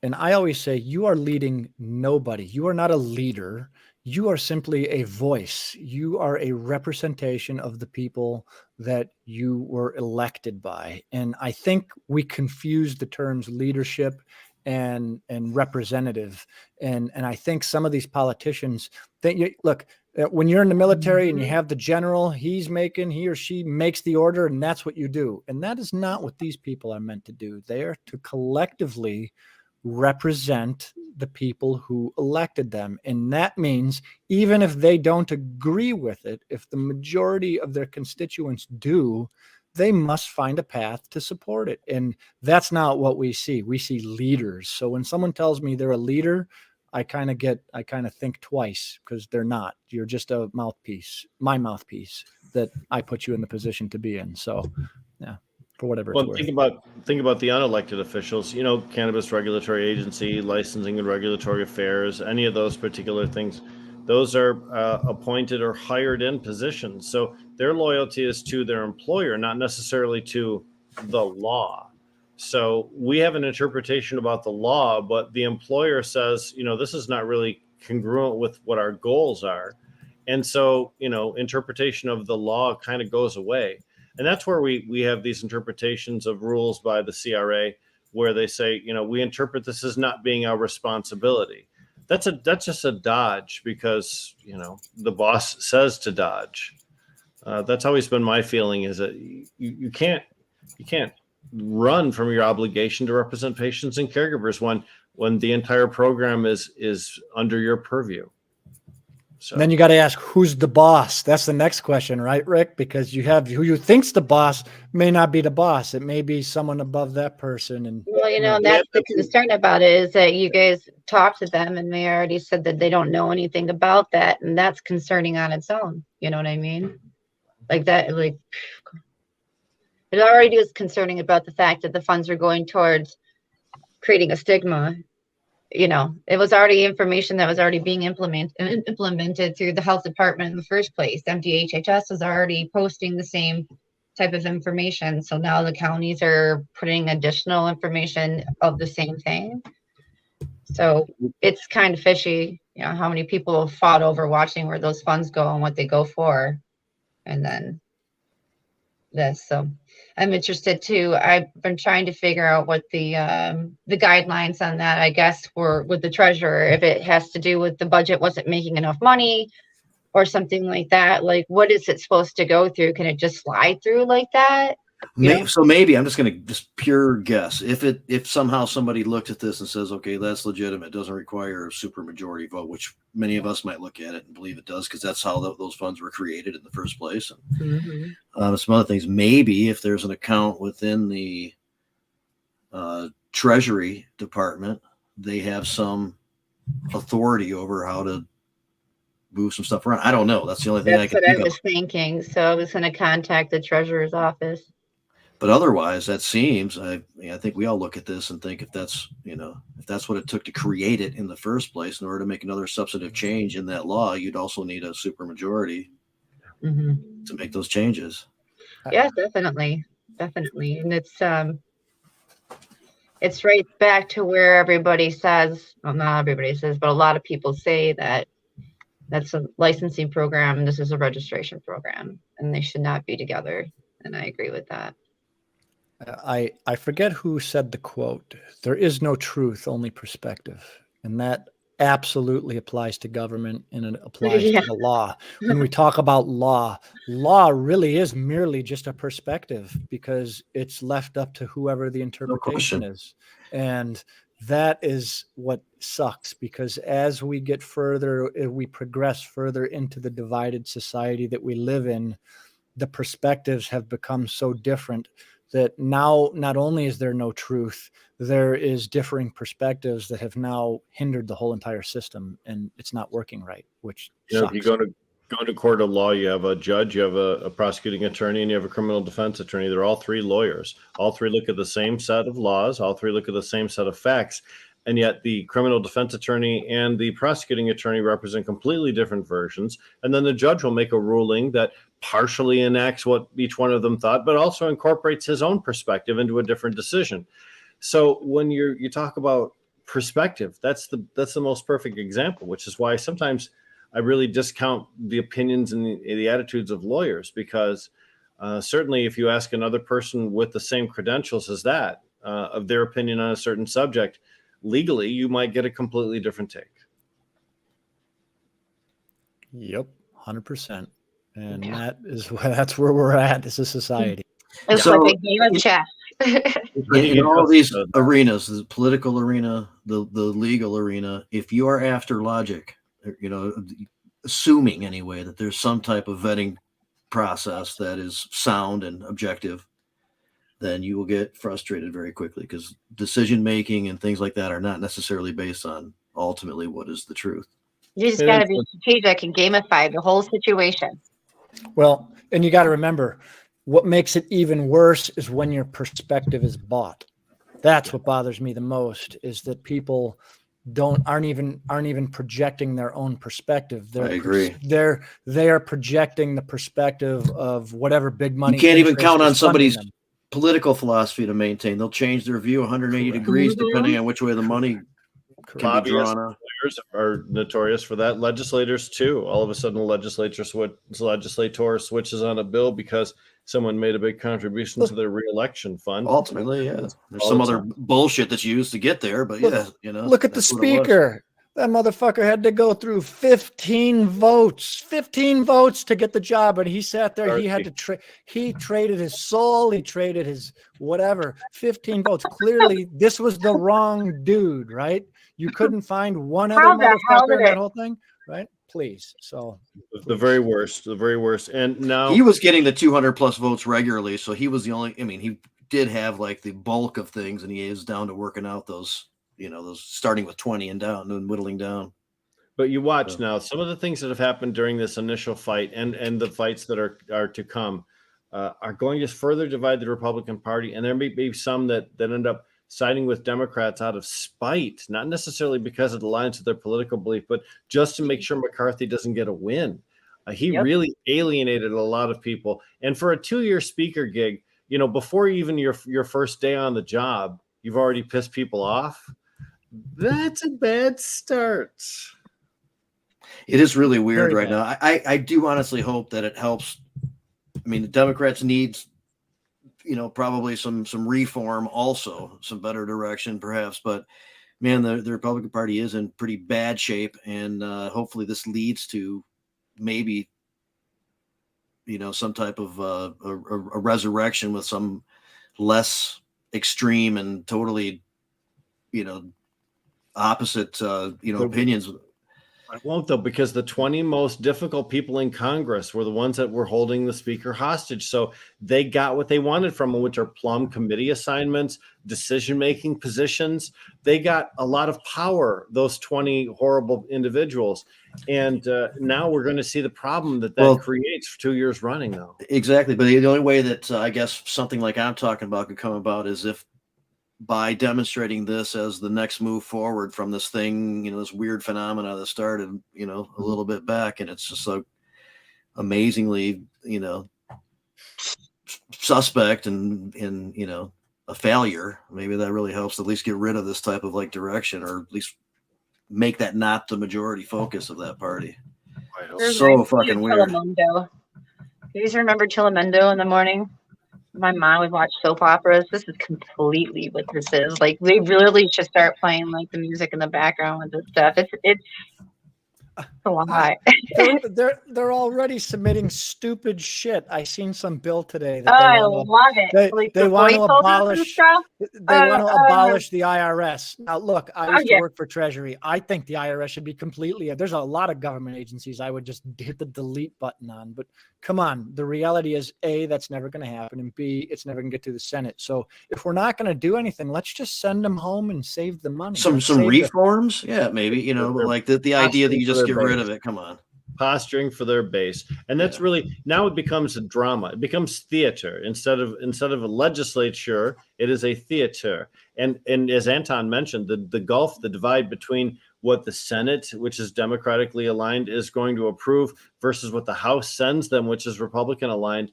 And I always say, you are leading nobody. You are not a leader. You are simply a voice. You are a representation of the people that you were elected by. And I think we confuse the terms leadership and representative. And I think some of these politicians think, look, when you're in the military and you have the general, he or she makes the order, and that's what you do. And that is not what these people are meant to do. They are to collectively represent the people who elected them. And that means even if they don't agree with it, if the majority of their constituents do, they must find a path to support it. And that's not what we see. We see leaders. So when someone tells me they're a leader, I kind of think twice, because they're not. You're just a mouthpiece, my mouthpiece, that I put you in the position to be in. So, yeah, for whatever it's worth. Think about the unelected officials. Cannabis Regulatory Agency, Licensing and Regulatory Affairs, any of those particular things. Those are appointed or hired in positions. So their loyalty is to their employer, not necessarily to the law. So we have an interpretation about the law, but the employer says, this is not really congruent with what our goals are. And so, interpretation of the law kind of goes away. And that's where we have these interpretations of rules by the CRA where they say, we interpret this as not being our responsibility. That's just a dodge because, the boss says to dodge. That's always been my feeling is that you can't run from your obligation to represent patients and caregivers when the entire program is under your purview. So then you got to ask, who's the boss? That's the next question, right, Rick? Because you have who you think's the boss may not be the boss. It may be someone above that person. And well, that's the concern about it is that you guys talked to them and they already said that they don't know anything about that, and that's concerning on its own. You know what I mean? Like that, like it already is concerning about the fact that the funds are going towards creating a stigma. It was already information that was already being implemented through the health department in the first place. MDHHS was already posting the same type of information. So now the counties are putting additional information of the same thing. So it's kind of fishy, how many people have fought over watching where those funds go and what they go for. And then this, so I'm interested too. I've been trying to figure out what the guidelines on that, I guess, were with the treasurer, if it has to do with the budget wasn't making enough money or something like that. Like, what is it supposed to go through? Can it just slide through like that? So maybe I'm just going to just pure guess. If somehow somebody looked at this and says, okay, that's legitimate, it doesn't require a supermajority vote, which many of us might look at it and believe it does, because that's how those funds were created in the first place. And some other things, maybe if there's an account within the Treasury Department, they have some authority over how to move some stuff around. I don't know. That's the only thing I can think of. That's what I was thinking. So I was going to contact the treasurer's office. But otherwise, that seems, I think we all look at this and think if that's what it took to create it in the first place, in order to make another substantive change in that law, you'd also need a supermajority to make those changes. Yeah, definitely. And it's right back to where everybody says, well, not everybody says, but a lot of people say that that's a licensing program and this is a registration program, and they should not be together. And I agree with that. I forget who said the quote, "There is no truth, only perspective." And that absolutely applies to government, and it applies to the law. When we talk about law really is merely just a perspective, because it's left up to whoever the interpretation is. And that is what sucks, because as we get further, we progress further into the divided society that we live in, the perspectives have become so different that now not only is there no truth, there is differing perspectives that have now hindered the whole entire system, and it's not working right, which sucks. If you go to court of law, you have a judge, you have a prosecuting attorney, and you have a criminal defense attorney. They're all three lawyers. All three look at the same set of laws. All three look at the same set of facts. And yet the criminal defense attorney and the prosecuting attorney represent completely different versions. And then the judge will make a ruling that partially enacts what each one of them thought, but also incorporates his own perspective into a different decision. So when you talk about perspective, that's the most perfect example, which is why sometimes I really discount the opinions and the attitudes of lawyers, because certainly if you ask another person with the same credentials as that of their opinion on a certain subject, legally, you might get a completely different take. Yep, 100%. And that's where we're at as a society. It's like a game of chess. In all these arenas, the political arena, the legal arena, if you are after logic, assuming anyway that there's some type of vetting process that is sound and objective, then you will get frustrated very quickly, because decision making and things like that are not necessarily based on ultimately what is the truth. You just got to be strategic and gamify the whole situation. Well, and you got to remember, what makes it even worse is when your perspective is bought. That's what bothers me the most, is that people aren't even projecting their own perspective. I agree. They are projecting the perspective of whatever big money. You can't even count on somebody's political philosophy to maintain. They'll change their view 180 degrees depending on which way the money can be Lobbyists drawn. are notorious for that. Legislators too. All of a sudden, the legislator switches on a bill because someone made a big contribution to their reelection fund. Ultimately, yeah. There's some other bullshit that's used to get there, but yeah, Look at the speaker. That motherfucker had to go through 15 votes to get the job. And he sat there. He had to he traded his soul. He traded his whatever. 15 votes. Clearly, this was the wrong dude, right? You couldn't find one other motherfucker in that whole thing, right? Please. So the very worst. And now he was getting the 200 plus votes regularly. So he was the only, I mean, he did have like the bulk of things, and he is down to working out those, those starting with 20 and down and whittling down. But you watch now some of the things that have happened during this initial fight and the fights that are to come are going to further divide the Republican Party. And there may be some that end up siding with Democrats out of spite, not necessarily because it aligns with their political belief, but just to make sure McCarthy doesn't get a win. He really alienated a lot of people. And for a 2-year speaker gig, before even your first day on the job, you've already pissed people off. That's a bad start. It is really weird right now. I do honestly hope that it helps. I mean, the Democrats need, probably some reform, also some better direction perhaps, but man, the Republican Party is in pretty bad shape, and hopefully this leads to maybe, some type of a resurrection with some less extreme and totally, opposite, opinions. I won't, though, because the 20 most difficult people in Congress were the ones that were holding the speaker hostage. So they got what they wanted from him, which are plum committee assignments, decision-making positions. They got a lot of power, those 20 horrible individuals. And now we're going to see the problem that creates for 2 years running, though. Exactly. But the only way that I guess something like I'm talking about could come about is if, by demonstrating this as the next move forward from this thing, this weird phenomena that started, a little bit back, and it's just so amazingly, suspect and a failure. Maybe that really helps at least get rid of this type of direction, or at least make that not the majority focus of that party. So fucking weird. Telemundo. You guys remember Telemundo in the morning? My mom would watch soap operas. This is completely what this is. They really should start playing the music in the background with this stuff. It's a lot. They're already submitting stupid shit. I seen some bill today that I love it. They want to abolish. They want to abolish the IRS. Now, look, I used to work for Treasury. I think the IRS should be completely. There's a lot of government agencies I would just hit the delete button on. But come on, the reality is A, that's never going to happen, and B, it's never going to get to the Senate. So if we're not going to do anything, let's just send them home and save the money. Some reforms, yeah, maybe like the idea that you just get rid of it. Come on. Posturing for their base, and that's really now it becomes a drama. It becomes theater instead of a legislature. It is a theater, and as Anton mentioned, the divide between what the Senate, which is democratically aligned, is going to approve versus what the House sends them, which is Republican aligned.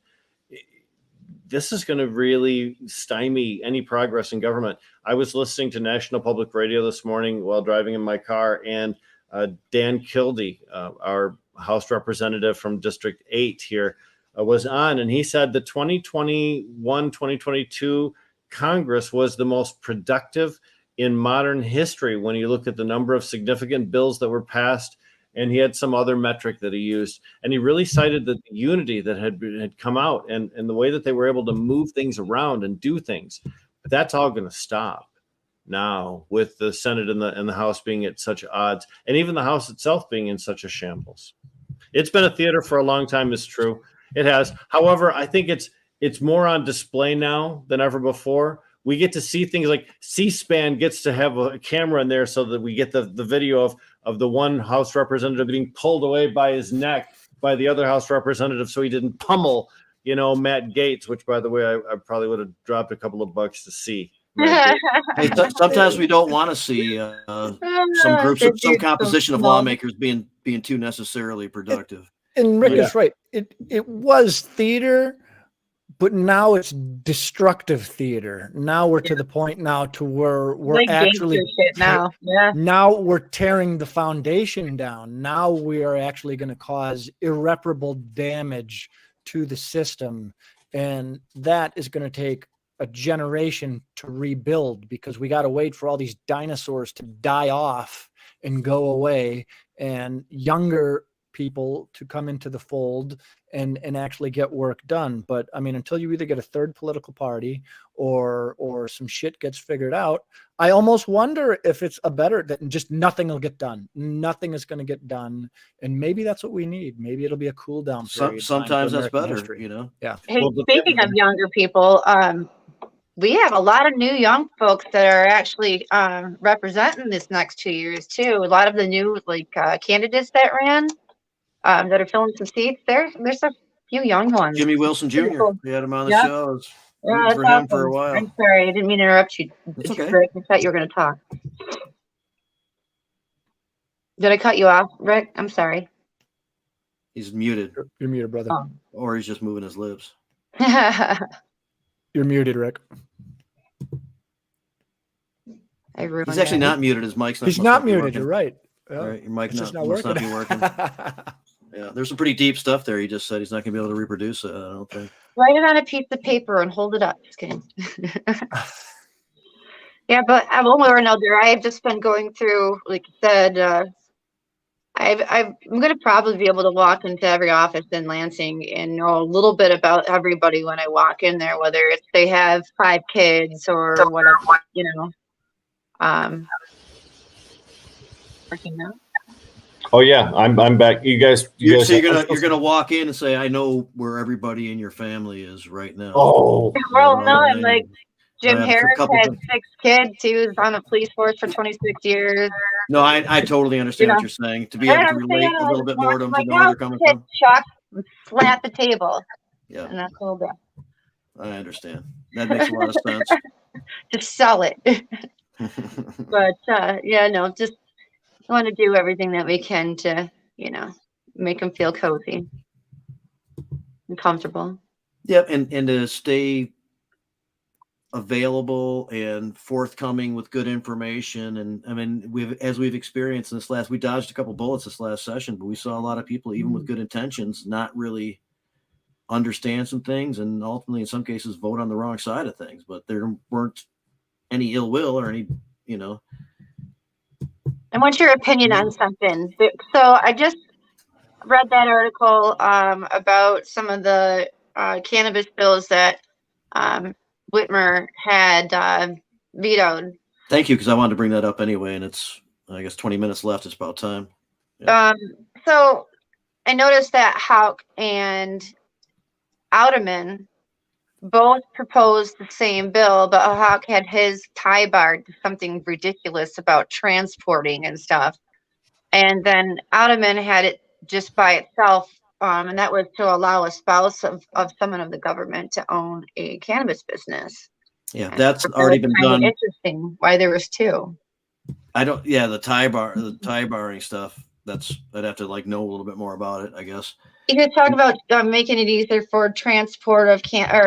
This is going to really stymie any progress in government. I was listening to National Public Radio this morning while driving in my car, and Dan Kildee, our House representative from District 8 here, was on, and he said the 2021-2022 Congress was the most productive in modern history when you look at the number of significant bills that were passed, and he had some other metric that he used, and he really cited the unity that had come out and the way that they were able to move things around and do things. But that's all going to stop now with the Senate and the House being at such odds, and even the House itself being in such a shambles. It's been a theater for a long time, is true. It has. However, I think it's more on display now than ever before. We get to see things like C-SPAN gets to have a camera in there so that we get the video of the one House representative being pulled away by his neck by the other House representative so he didn't pummel, Matt Gaetz, which, by the way, I probably would have dropped a couple of bucks to see. Hey, sometimes we don't want to see some groups, some composition of lawmakers being too necessarily productive. And Rick is right. It was theater, But now it's destructive theater. Now we're to the point now to where we're Like actually gangster shit now. Yeah. now we're tearing the foundation down. Now we are actually going to cause irreparable damage to the system. And that is going to take a generation to rebuild, because we got to wait for all these dinosaurs to die off and go away, and younger people to come into the fold and actually get work done. But I mean, until you either get a third political party or some shit gets figured out, I almost wonder if it's a better that just nothing will get done. Nothing is going to get done. And maybe that's what we need. Maybe it'll be a cool down period. Sometimes that's better, history. you know? Yeah. Hey, Well, speaking of younger people, we have a lot of new young folks that are actually representing this next 2 years too. A lot of the new candidates that ran that are filling some seats. There's a few young ones. Jimmy Wilson Pretty Jr. cool. We had him on the Yeah. show. I was Yeah, rooting that's for him for a awesome. while. I'm sorry, I didn't mean to interrupt you. It's okay. Rick, I thought you were going to talk. Did I cut you off, Rick? I'm sorry. He's muted, You're muted, brother. Oh. or he's just moving his lips. You're muted, Rick. I ruined He's actually it. not muted. His mic's not. He's must not be muted. working. You're right. All right, your mic It's just must working. not be working. Yeah, there's some pretty deep stuff there. He just said he's not going to be able to reproduce it. I don't think. Write it on a piece of paper and hold it up. Just kidding. Yeah, but one way or another, I've just been going through, like you said, I'm going to probably be able to walk into every office in Lansing and know a little bit about everybody when I walk in there, whether it's they have 5 kids or whatever, you know. Working now. Oh yeah, I'm back. You guys. So you're gonna walk in and say, "I know where everybody in your family is right now." Oh, Well, no, I'm like Jim I have a Harris couple had of- 6 kids. He was on the police force for 26 years. No, I totally understand what you're saying. To be able to relate a little bit more to them, to know where they're coming from. Chuck, slap the table. Yeah, And that's all that. I understand. That makes a lot of sense. Just sell it. But yeah, no, just want to do everything that we can to, you know, make them feel cozy and comfortable. Yep, and to stay available and forthcoming with good information. And I mean, we've experienced in we dodged a couple bullets this last session, but we saw a lot of people, even with good intentions, not really understand some things, and ultimately in some cases vote on the wrong side of things. But there weren't any ill will or any, you know. I want your opinion on something. So I just read that article about some of the cannabis bills that Whitmer had vetoed. Thank you, because I wanted to bring that up anyway, and it's, I guess, 20 minutes left. It's about time. So I noticed that Houck and Oudeman both proposed the same bill, but Houck had his tie barred to something ridiculous about transporting and stuff. And then Oudeman had it just by itself, and that was to allow a spouse of someone of the government to own a cannabis business. Yeah, that's already been done. Interesting why there was 2. The tie barring stuff. I'd have to know a little bit more about it, I guess. You could talk about making it easier for transport of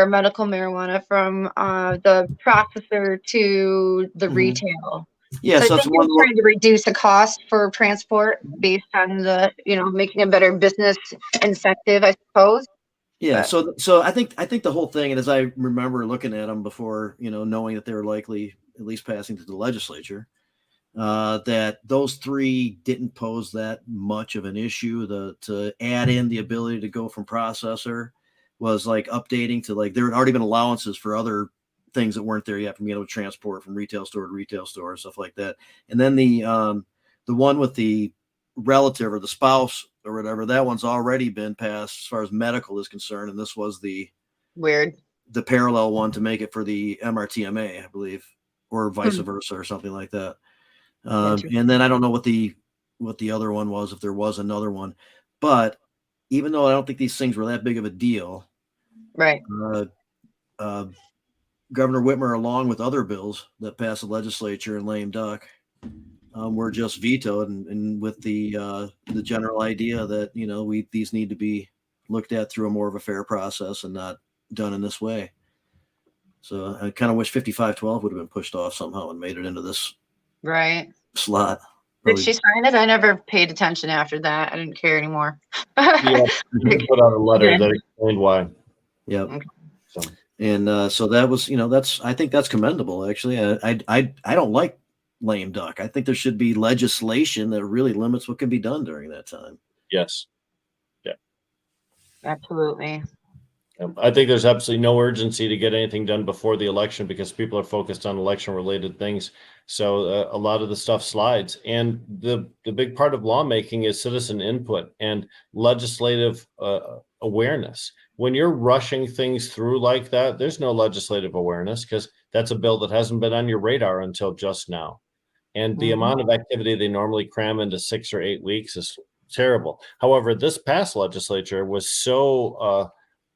medical marijuana from the processor to the retail. Yeah, so I think we're trying to reduce the cost for transport based on the, making a better business incentive, I suppose. Yeah, so I think the whole thing, and as I remember looking at them before, knowing that they were likely at least passing through the legislature, that those 3 didn't pose that much of an issue. To add in the ability to go from processor was updating to there had already been allowances for other things that weren't there yet, from being able to transport from retail store to retail store, stuff like that. And then the one with the relative or the spouse or whatever, that one's already been passed as far as medical is concerned, and this was the parallel one to make it for the MRTMA, I believe, or vice versa, or something like that. And then I don't know what the other one was, if there was another one. But even though I don't think these things were that big of a deal, right? Governor Whitmer, along with other bills that passed the legislature in lame duck, were just vetoed, and with the general idea that these need to be looked at through a more of a fair process and not done in this way. So I kind of wish 5512 would have been pushed off somehow and made it into this Right. slot. Did she sign it? I never paid attention after that. I didn't care anymore. Yeah, she put out a letter that explained why. Yep. Okay. So. And so that was, I think that's commendable. Actually, I don't like lame duck. I think there should be legislation that really limits what can be done during that time. Yes. Yeah. Absolutely. I think there's absolutely no urgency to get anything done before the election because people are focused on election-related things. So a lot of the stuff slides. And the big part of lawmaking is citizen input and legislative awareness. When you're rushing things through like that, there's no legislative awareness because that's a bill that hasn't been on your radar until just now. And the amount of activity they normally cram into 6 or 8 weeks is terrible. However, this past legislature was so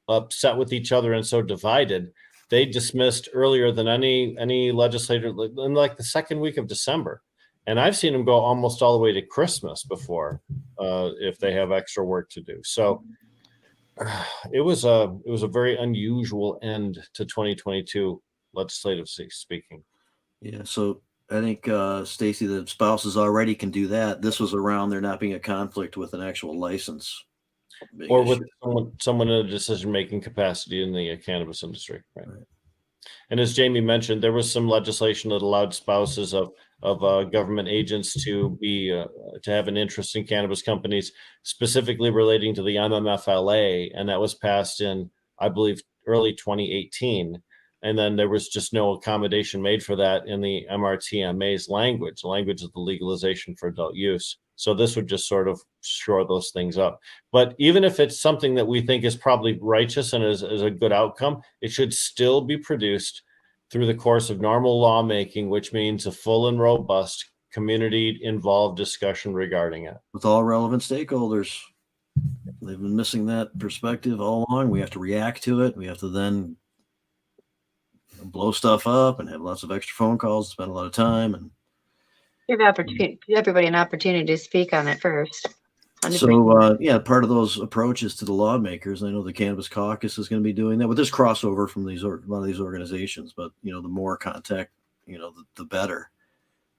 upset with each other and so divided, they dismissed earlier than any legislator in like the second week of December. And I've seen them go almost all the way to Christmas before if they have extra work to do. So it was a very unusual end to 2022 legislatively speaking. Yeah. So I think Stacy, the spouses already can do that. This was around there not being a conflict with an actual license. Or with someone in a decision-making capacity in the cannabis industry, right? And as Jamie mentioned, there was some legislation that allowed spouses of government agents to have an interest in cannabis companies, specifically relating to the MMFLA, and that was passed in, I believe, early 2018. And then there was just no accommodation made for that in the MRTMA's language, the language of the legalization for adult use. So this would just sort of shore those things up. But even if it's something that we think is probably righteous and is a good outcome, it should still be produced through the course of normal lawmaking, which means a full and robust community-involved discussion regarding it. With all relevant stakeholders. They've been missing that perspective all along. We have to react to it. We have to then blow stuff up and have lots of extra phone calls, spend a lot of time, and give everybody an opportunity to speak on it first. So part of those approaches to the lawmakers, I know the Cannabis Caucus is going to be doing that, but there's crossover from a lot of these organizations. But the more contact, the better.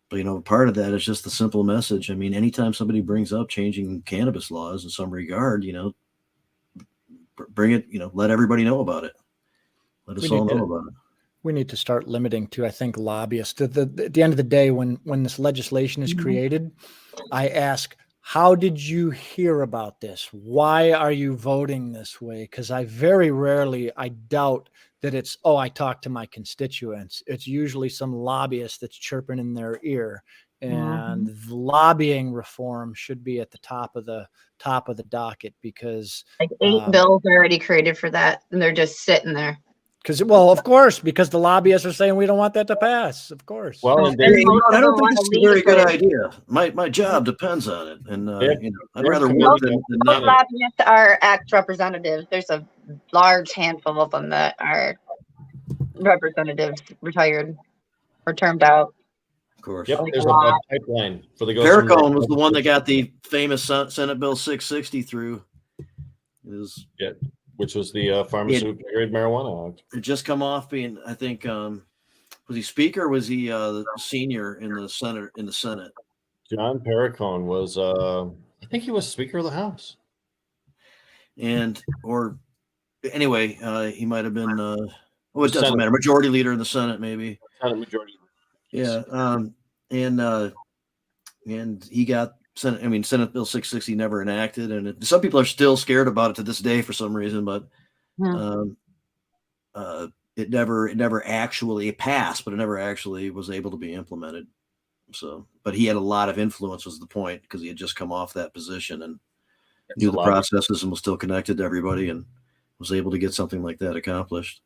But part of that is just the simple message. I mean, anytime somebody brings up changing cannabis laws in some regard, bring it. Let everybody know about it. Let us all know about it. We need to start limiting to, I think, lobbyists. At the end of the day, when this legislation is created, I ask, how did you hear about this? Why are you voting this way? Because I doubt that it's, I talked to my constituents. It's usually some lobbyist that's chirping in their ear. And lobbying reform should be at the top of the docket because like 8 bills already created for that, and they're just sitting there. Of course, because the lobbyists are saying we don't want that to pass. Of course. Well, I don't think it's a very good idea. My job depends on it, and I'd rather work than not. Lobbyists are ex representatives. There's a large handful of them that are representatives, retired or termed out. Of course. Yep. There's a pipeline for the. Paracone was the one that got the famous Senate Bill 660 through. Which was the pharmaceutical grade marijuana act. It just come off being, I think, was he speaker or was he the senior in the Senate? John Paracone was, I think he was Speaker of the House. Anyway, he might have been, it doesn't matter. Majority leader in the Senate, maybe. Senate majority. Yeah. And he got Senate Bill 660 never enacted, and some people are still scared about it to this day for some reason. But it never actually passed, but it never actually was able to be implemented. So, but he had a lot of influence, was the point, because he had just come off that position and knew the processes and was still connected to everybody and was able to get something like that accomplished.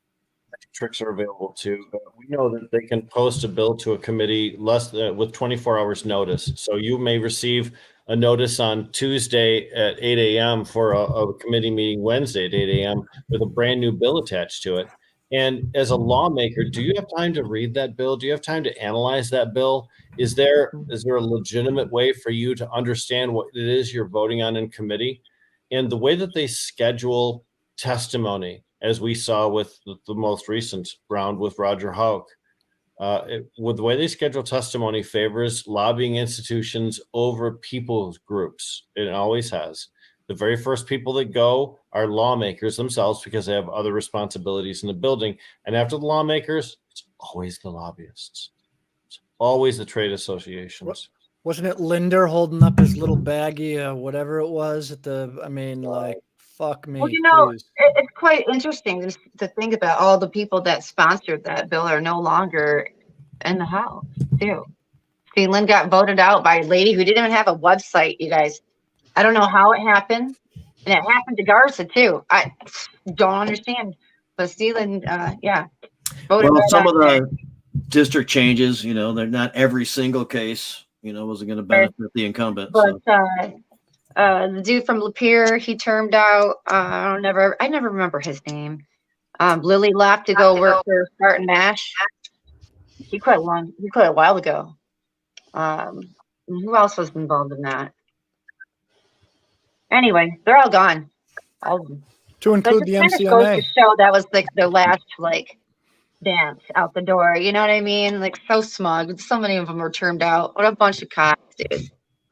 Tricks are available too. We know that they can post a bill to a committee with 24 hours notice. So you may receive a notice on Tuesday at 8 a.m. for a committee meeting Wednesday at 8 a.m. with a brand new bill attached to it. And as a lawmaker, do you have time to read that bill? Do you have time to analyze that bill? Is there a legitimate way for you to understand what it is you're voting on in committee? And the way that they schedule testimony as we saw with the most recent round with Roger Hauk. With the way they schedule testimony favors lobbying institutions over people's groups. It always has. The very first people that go are lawmakers themselves because they have other responsibilities in the building. And after the lawmakers, it's always the lobbyists. It's always the trade associations. Wasn't it Linder holding up his little baggie, whatever it was at the, I mean, like, fuck me, Well, you know, please. it's quite interesting to think about all the people that sponsored that bill are no longer in the House, too. Finland got voted out by a lady who didn't even have a website, you guys. I don't know how it happened. And it happened to Garza, too. I don't understand. But Sealand, yeah. Well, some of the district changes, you know, they're not every single case, you know, wasn't going to benefit the incumbent. But So. the dude from Lapeer, he termed out. I never remember his name. Lily left to go work for Spartan Nash. He quit a while ago. Who else was involved in that? Anyway, they're all gone. All of them. To include the Kind of goes MCMA. to show that was like their last dance out the door. You know what I mean? Like so smug. So many of them were termed out. What a bunch of cocks, dude.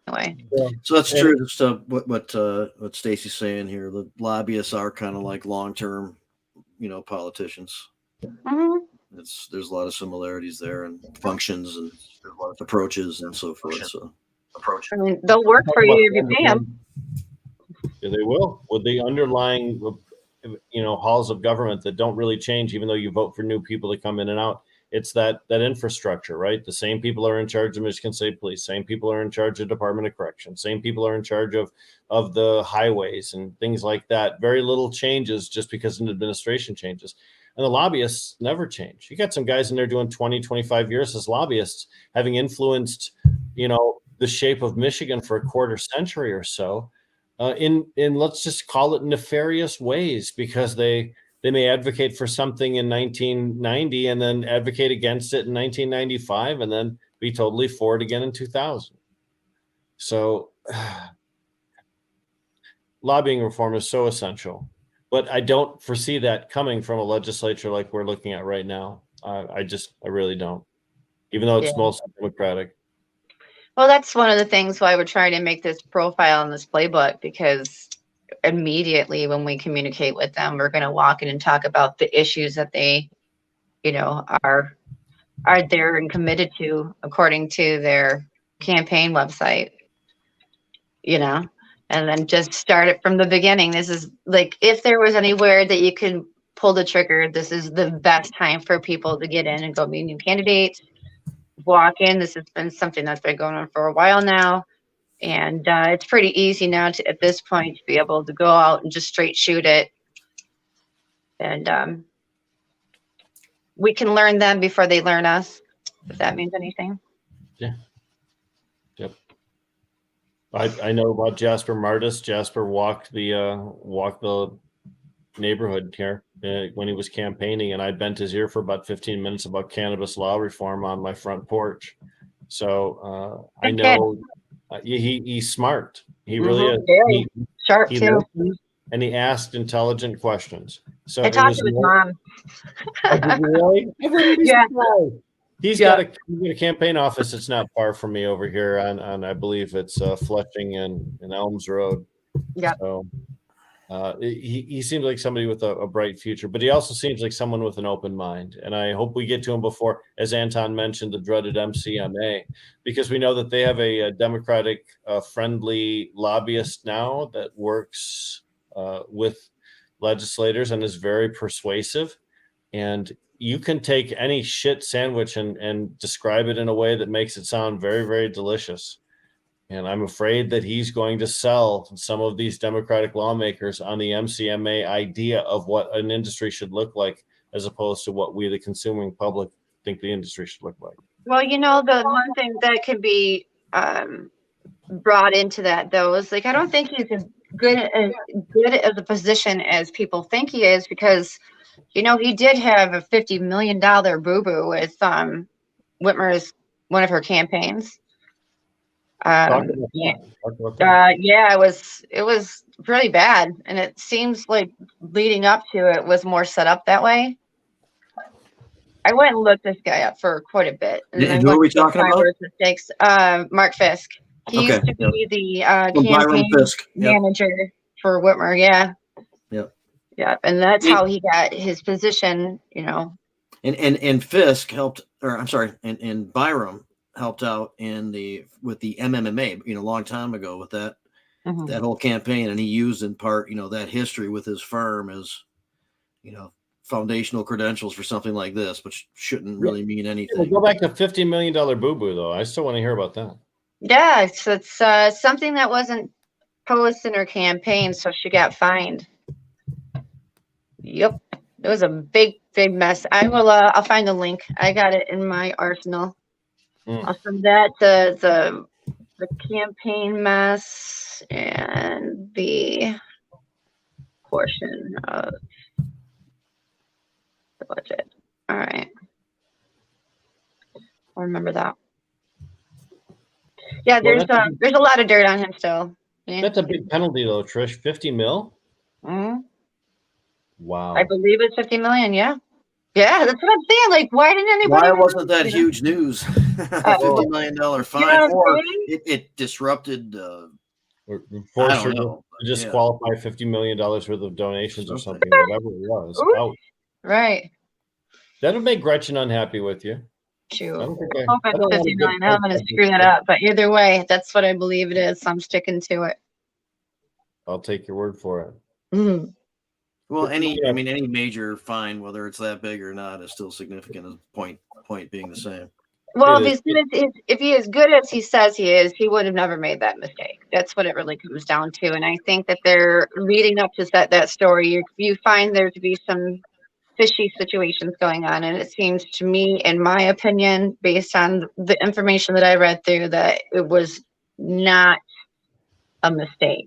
Anyway. Yeah. So that's true. Just what Stacy's saying here. The lobbyists are kind of like long-term, you know, politicians. Mm-hmm. There's a lot of similarities there and functions and there's a lot of approaches and so forth. So I mean, they'll work for you if you pay them. Yeah, they will. With the underlying, you know, halls of government that don't really change, even though you vote for new people to come in and out. It's that infrastructure, right? The same people are in charge of Michigan State Police. Same people are in charge of Department of Corrections. Same people are in charge of the highways and things like that. Very little changes just because an administration changes. And the lobbyists never change. You got some guys in there doing 20, 25 years as lobbyists, having influenced, you know, the shape of Michigan for a quarter century or so, in let's just call it nefarious ways, because they may advocate for something in 1990 and then advocate against it in 1995 and then be totally for it again in 2000. So lobbying reform is so essential, but I don't foresee that coming from a legislature like we're looking at right now. I really don't, even though it's mostly Democratic. Well, that's one of the things why we're trying to make this profile in this playbook, because immediately when we communicate with them, we're going to walk in and talk about the issues that they, you know, are there and committed to according to their campaign website, you know, and then just start it from the beginning. This is like, if there was anywhere that you could pull the trigger, this is the best time for people to get in and go meet new candidates, walk in. This has been something that's been going on for a while now. And it's pretty easy now at this point to be able to go out and just straight shoot it. And we can learn them before they learn us, if that means anything. Yeah. Yep. I know about Jasper Martis. Jasper walked the neighborhood here when he was campaigning, and I bent his ear for about 15 minutes about cannabis law reform on my front porch. So I know he's smart. He really is. Very sharp he too. listened, and he asked intelligent questions. So I talked to his mom. Yeah. He's got a campaign office that's not far from me over here on I believe it's Fletching and Elms Road. Yeah. So he seems like somebody with a bright future, but he also seems like someone with an open mind. And I hope we get to him before, as Anton mentioned, the dreaded MCMA, because we know that they have a Democratic friendly lobbyist now that works with legislators and is very persuasive. And you can take any shit sandwich and describe it in a way that makes it sound very, very delicious. And I'm afraid that he's going to sell some of these Democratic lawmakers on the MCMA idea of what an industry should look like, as opposed to what we, the consuming public, think the industry should look like. Well, you know, the one thing that could be brought into that, though, is like, I don't think he's as good as a position as people think he is, because, you know, he did have a $50 million boo-boo with Whitmer's, one of her campaigns. Talk about that. Talk about that. Yeah, it was really bad, and it seems like leading up to it was more set up that way. I went and looked this guy up for quite a bit, and I who are went we to talking find about? his mistakes. Mark Fisk. He used to be the Byron campaign Fisk. manager for Whitmer. Yeah. Yep. Yeah, and that's how he got his position. You know. And Fisk helped, or I'm sorry, and Byram helped out with the MMMA, a long time ago with that that whole campaign, and he used in part, that history with his firm as, foundational credentials for something like this, which shouldn't really mean anything. We'll go back to $50 million boo-boo, though. I still want to hear about that. Yeah, so it's something that wasn't posted in her campaign, so she got fined. Yep, it was a big mess. I'll find the link. I got it in my arsenal. I'll send that the campaign mess and the portion of the budget. All right, I'll remember that. Yeah, there's a lot of dirt on him still. Yeah. That's a big penalty, though, Trish. 50 mil? Mm-hmm. Wow. I believe it's 50 million. Yeah. Yeah, that's what I'm saying. Like, why didn't anybody? Why wasn't that huge news? $50 million fine, or it disrupted. Or forced her to disqualify $50 million worth of donations or something, whatever it was. Ouch. Right. That would make Gretchen unhappy with you. Shoot. I hope it's 50 million. I'm going to screw that up. But either way, that's what I believe it is. So I'm sticking to it. I'll take your word for it. Mm-hmm. Well, any major fine, whether it's that big or not, is still significant. As point being the same. Well, if he is good as he says he is, he would have never made that mistake. That's what it really comes down to. And I think that they're leading up to that story. You find there to be some fishy situations going on, and it seems to me, in my opinion, based on the information that I read through, that it was not a mistake.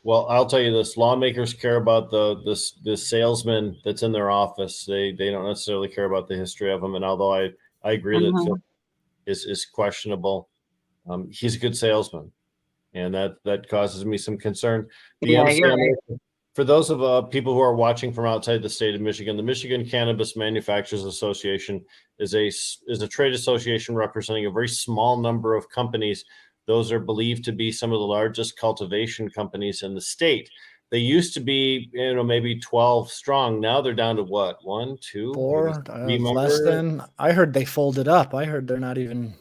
Well, I'll tell you this: lawmakers care about the salesman that's in their office. They don't necessarily care about the history of him. And although I agree that Phil is questionable, he's a good salesman, and that causes me some concern. The MCMA, for those of people who are watching from outside the state of Michigan, the Michigan Cannabis Manufacturers Association is a trade association representing a very small number of companies. Those are believed to be some of the largest cultivation companies in the state. They used to be, maybe 12 strong. Now they're down to what? 1, 2, 4, less than. I heard they folded up. I heard they're not even.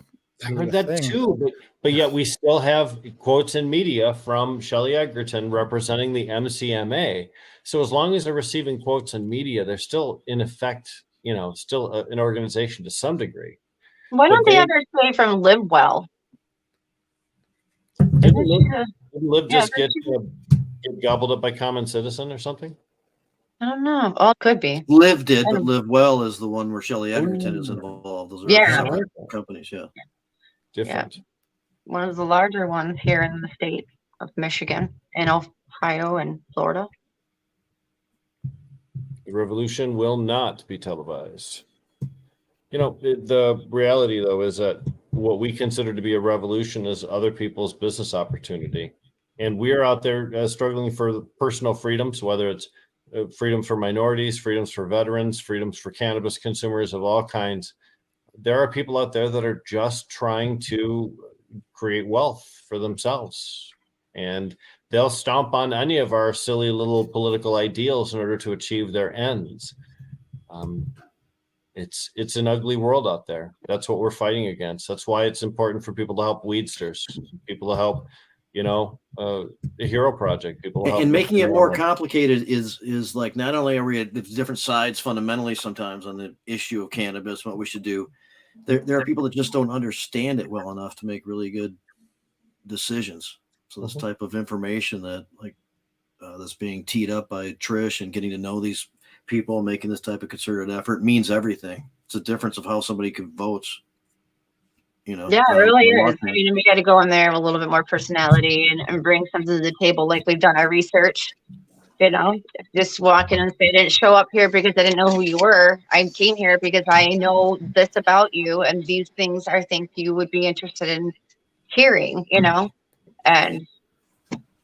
I heard that too, but yet we still have quotes in media from Shelley Egerton representing the MCMA. So as long as they're receiving quotes in media, they're still in effect, still an organization to some degree. Why don't they ever say from Live Well? Didn't Liv just get gobbled up by Common Citizen or something? I don't know. Oh, it could be. Liv did, but Live Well is the one where Shelley Egerton is involved. Those are separate companies, different. One of the larger ones here in the state of Michigan and Ohio and Florida. The revolution will not be televised. The reality, though, is that what we consider to be a revolution is other people's business opportunity. And we're out there struggling for personal freedoms, whether it's freedom for minorities, freedoms for veterans, freedoms for cannabis consumers of all kinds. There are people out there that are just trying to create wealth for themselves. And they'll stomp on any of our silly little political ideals in order to achieve their ends. It's an ugly world out there. That's what we're fighting against. That's why it's important for people to help Weedsters, people to help, the Hero Project, people to help. And making it more complicated is like, not only are we at different sides fundamentally sometimes on the issue of cannabis, what we should do. There are people that just don't understand it well enough to make really good decisions. So this type of information that that's being teed up by Trish and getting to know these people making this type of concerted effort means everything. It's a difference of how somebody votes. Yeah, it really is. I mean, we got to go in there with a little bit more personality and bring something to the table, like we've done our research. You know, just walk in and say, I didn't show up here because I didn't know who you were. I came here because I know this about you, and these things I think you would be interested in hearing, you know, and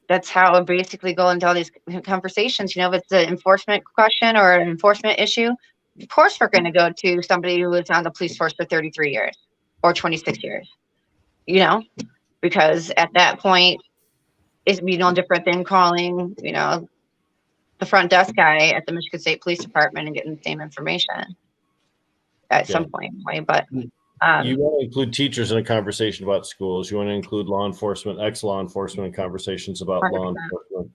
that's how I basically go into all these conversations. You know, if it's an enforcement question or an enforcement issue, of course we're going to go to somebody who was on the police force for 33 years or 26 years, you know, because at that point, it'd be no different than calling, you know, the front desk guy at the Michigan State Police Department and getting the same information at some point, right? But you want to include teachers in a conversation about schools. You want to include law enforcement, ex-law enforcement in conversations about 100%. law enforcement.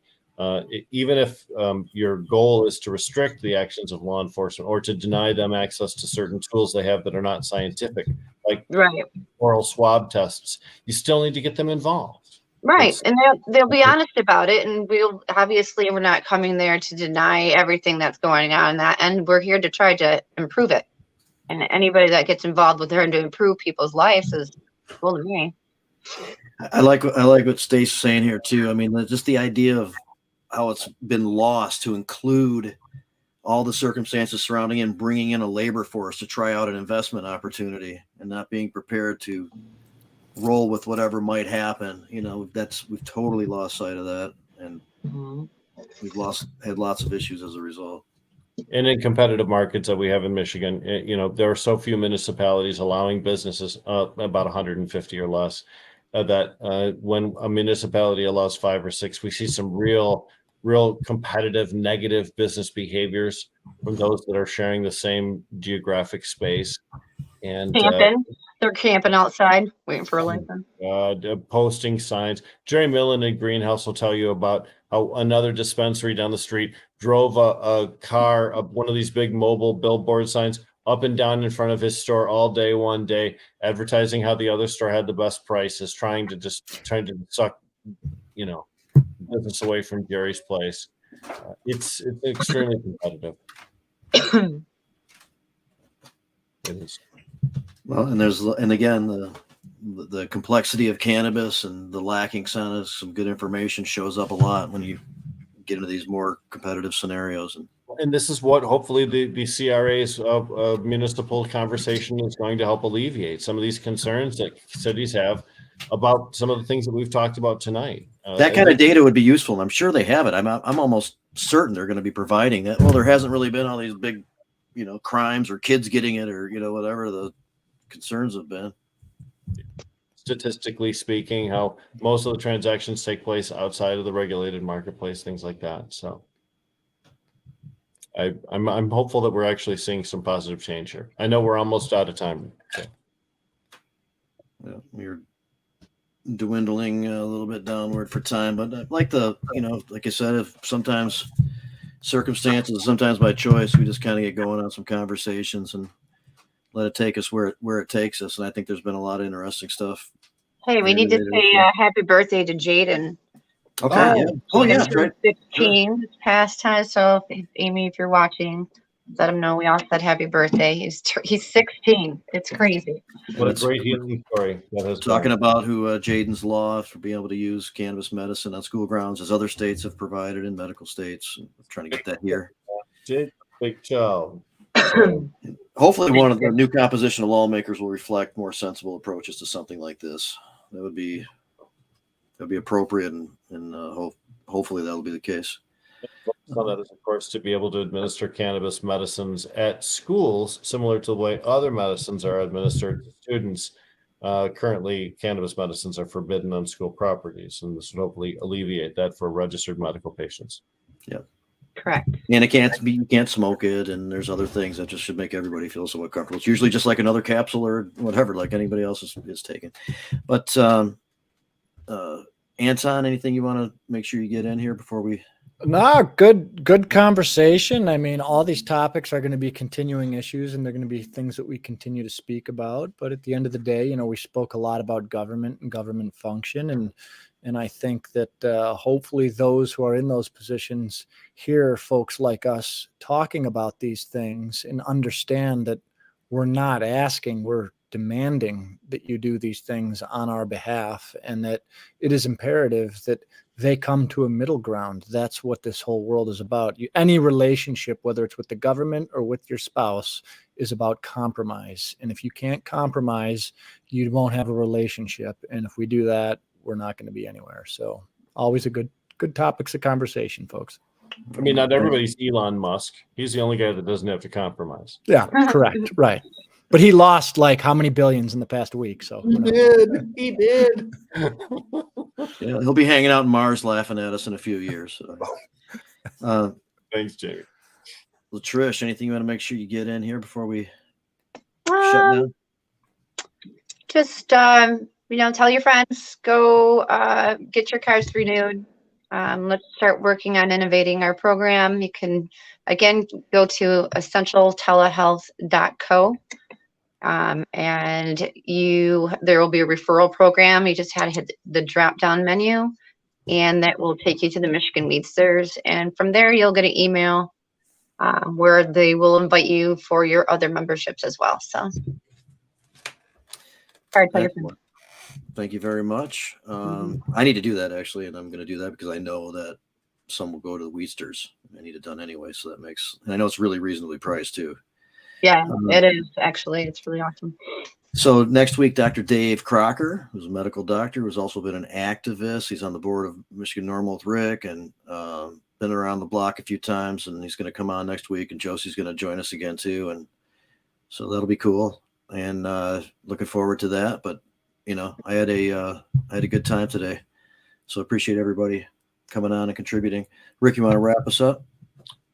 Even if your goal is to restrict the actions of law enforcement or to deny them access to certain tools they have that are not scientific, like right. oral swab tests, you still need to get them involved. Right. And they'll be honest about it. And we're not coming there to deny everything that's going on in that. And we're here to try to improve it. And anybody that gets involved with her to improve people's lives is cool to me. I like what Stace's saying here too. I mean, just the idea of how it's been lost to include all the circumstances surrounding and bringing in a labor force to try out an investment opportunity and not being prepared to roll with whatever might happen. You know, we've totally lost sight of that, and we've had lots of issues as a result. And in competitive markets that we have in Michigan, you know, there are so few municipalities allowing businesses, about 150 or less, that when a municipality allows 5 or 6, we see some real competitive negative business behaviors from those that are sharing the same geographic space. And they're camping outside waiting for a license. Posting signs. Jerry Millen in Greenhouse will tell you about how another dispensary down the street drove a car, one of these big mobile billboard signs, up and down in front of his store all day, one day, advertising how the other store had the best prices, trying to suck, you know, business away from Jerry's place. It's extremely competitive. It is. Well, and again, the complexity of cannabis and the lacking some good information shows up a lot when you get into these more competitive scenarios. And this is what hopefully the CRA's municipal conversation is going to help alleviate some of these concerns that cities have about some of the things that we've talked about tonight. That kind of data would be useful, and I'm sure they have it. I'm almost certain they're going to be providing that. Well, there hasn't really been all these big, you know, crimes or kids getting it or, you know, whatever the concerns have been. Statistically speaking, how most of the transactions take place outside of the regulated marketplace, things like that. So I'm hopeful that we're actually seeing some positive change here. I know we're almost out of time. So. Yeah, we're dwindling a little bit downward for time, but like I said, if sometimes circumstances, sometimes by choice, we just kind of get going on some conversations and let it take us where it takes us. And I think there's been a lot of interesting stuff. Hey, we need to say happy birthday to Jaden. Okay. Yeah, that's right. 16 this past time. So Amy, if you're watching, let him know we all said happy birthday. He's 16. It's crazy. What a great healing story. Talking about who Jaden's law for being able to use cannabis medicine on school grounds, as other states have provided in medical states. We're trying to get that here. Big job. Hopefully one of the new composition of lawmakers will reflect more sensible approaches to something like this. That would be appropriate, and hopefully that'll be the case. So that is, of course, to be able to administer cannabis medicines at schools, similar to the way other medicines are administered to students. Currently, cannabis medicines are forbidden on school properties, and this would hopefully alleviate that for registered medical patients. Yeah. Correct. And you can't smoke it, and there's other things that just should make everybody feel somewhat comfortable. It's usually just like another capsule or whatever, like anybody else is taking. But Anton, anything you want to make sure you get in here before we? No, good conversation. I mean, all these topics are going to be continuing issues, and they're going to be things that we continue to speak about. But at the end of the day, you know, we spoke a lot about government and government function, and I think that hopefully those who are in those positions hear folks like us talking about these things and understand that we're not asking, we're demanding that you do these things on our behalf, and that it is imperative that they come to a middle ground. That's what this whole world is about. Any relationship, whether it's with the government or with your spouse, is about compromise. And if you can't compromise, you won't have a relationship. And if we do that, we're not going to be anywhere. So always a good topics of conversation, folks. I mean, not everybody's Elon Musk. He's the only guy that doesn't have to compromise. Yeah, correct. Right. But he lost like how many billions in the past week? So he did. Yeah, he'll be hanging out in Mars laughing at us in a few years. So. Thanks, Jamie. Well, Trish, anything you want to make sure you get in here before we shut down? Just tell your friends, go get your cards renewed. Let's start working on innovating our program. You can again go to essentialtelehealth.co. And there will be a referral program. You just had to hit the drop down menu, and that will take you to the Michigan Weed Stirs. And from there, you'll get an email where they will invite you for your other memberships as well. So, thank you very much. I need to do that actually, and I'm going to do that because I know that some will go to the Weed Stirs. I need it done anyway, so that makes. And I know it's really reasonably priced too. Yeah, it is actually. It's really awesome. So next week, Dr. Dave Crocker, who's a medical doctor, who's also been an activist. He's on the board of Michigan Normal with Rick, and been around the block a few times. And he's going to come on next week, and Josie's going to join us again too. And so that'll be cool. And looking forward to that. But I had a good time today. So appreciate everybody coming on and contributing. Rick, you want to wrap us up?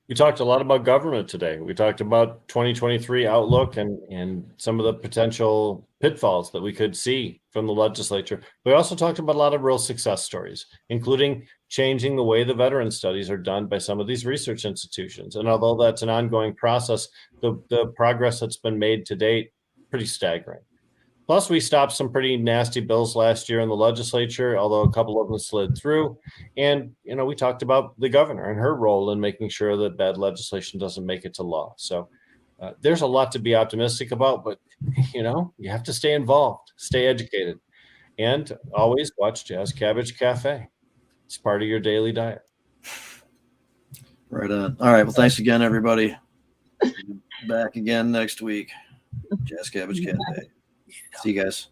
We talked a lot about government today. We talked about 2023 outlook and some of the potential pitfalls that we could see from the legislature. We also talked about a lot of real success stories, including changing the way the veteran studies are done by some of these research institutions. And although that's an ongoing process, the progress that's been made to date, pretty staggering. Plus, we stopped some pretty nasty bills last year in the legislature, although a couple of them slid through. And, we talked about the governor and her role in making sure that bad legislation doesn't make it to law. So there's a lot to be optimistic about, but, you have to stay involved, stay educated, and always watch Jazz Cabbage Cafe. It's part of your daily diet. Right on. All right. Well, thanks again, everybody. Back again next week. Jazz Cabbage Cafe. See you guys.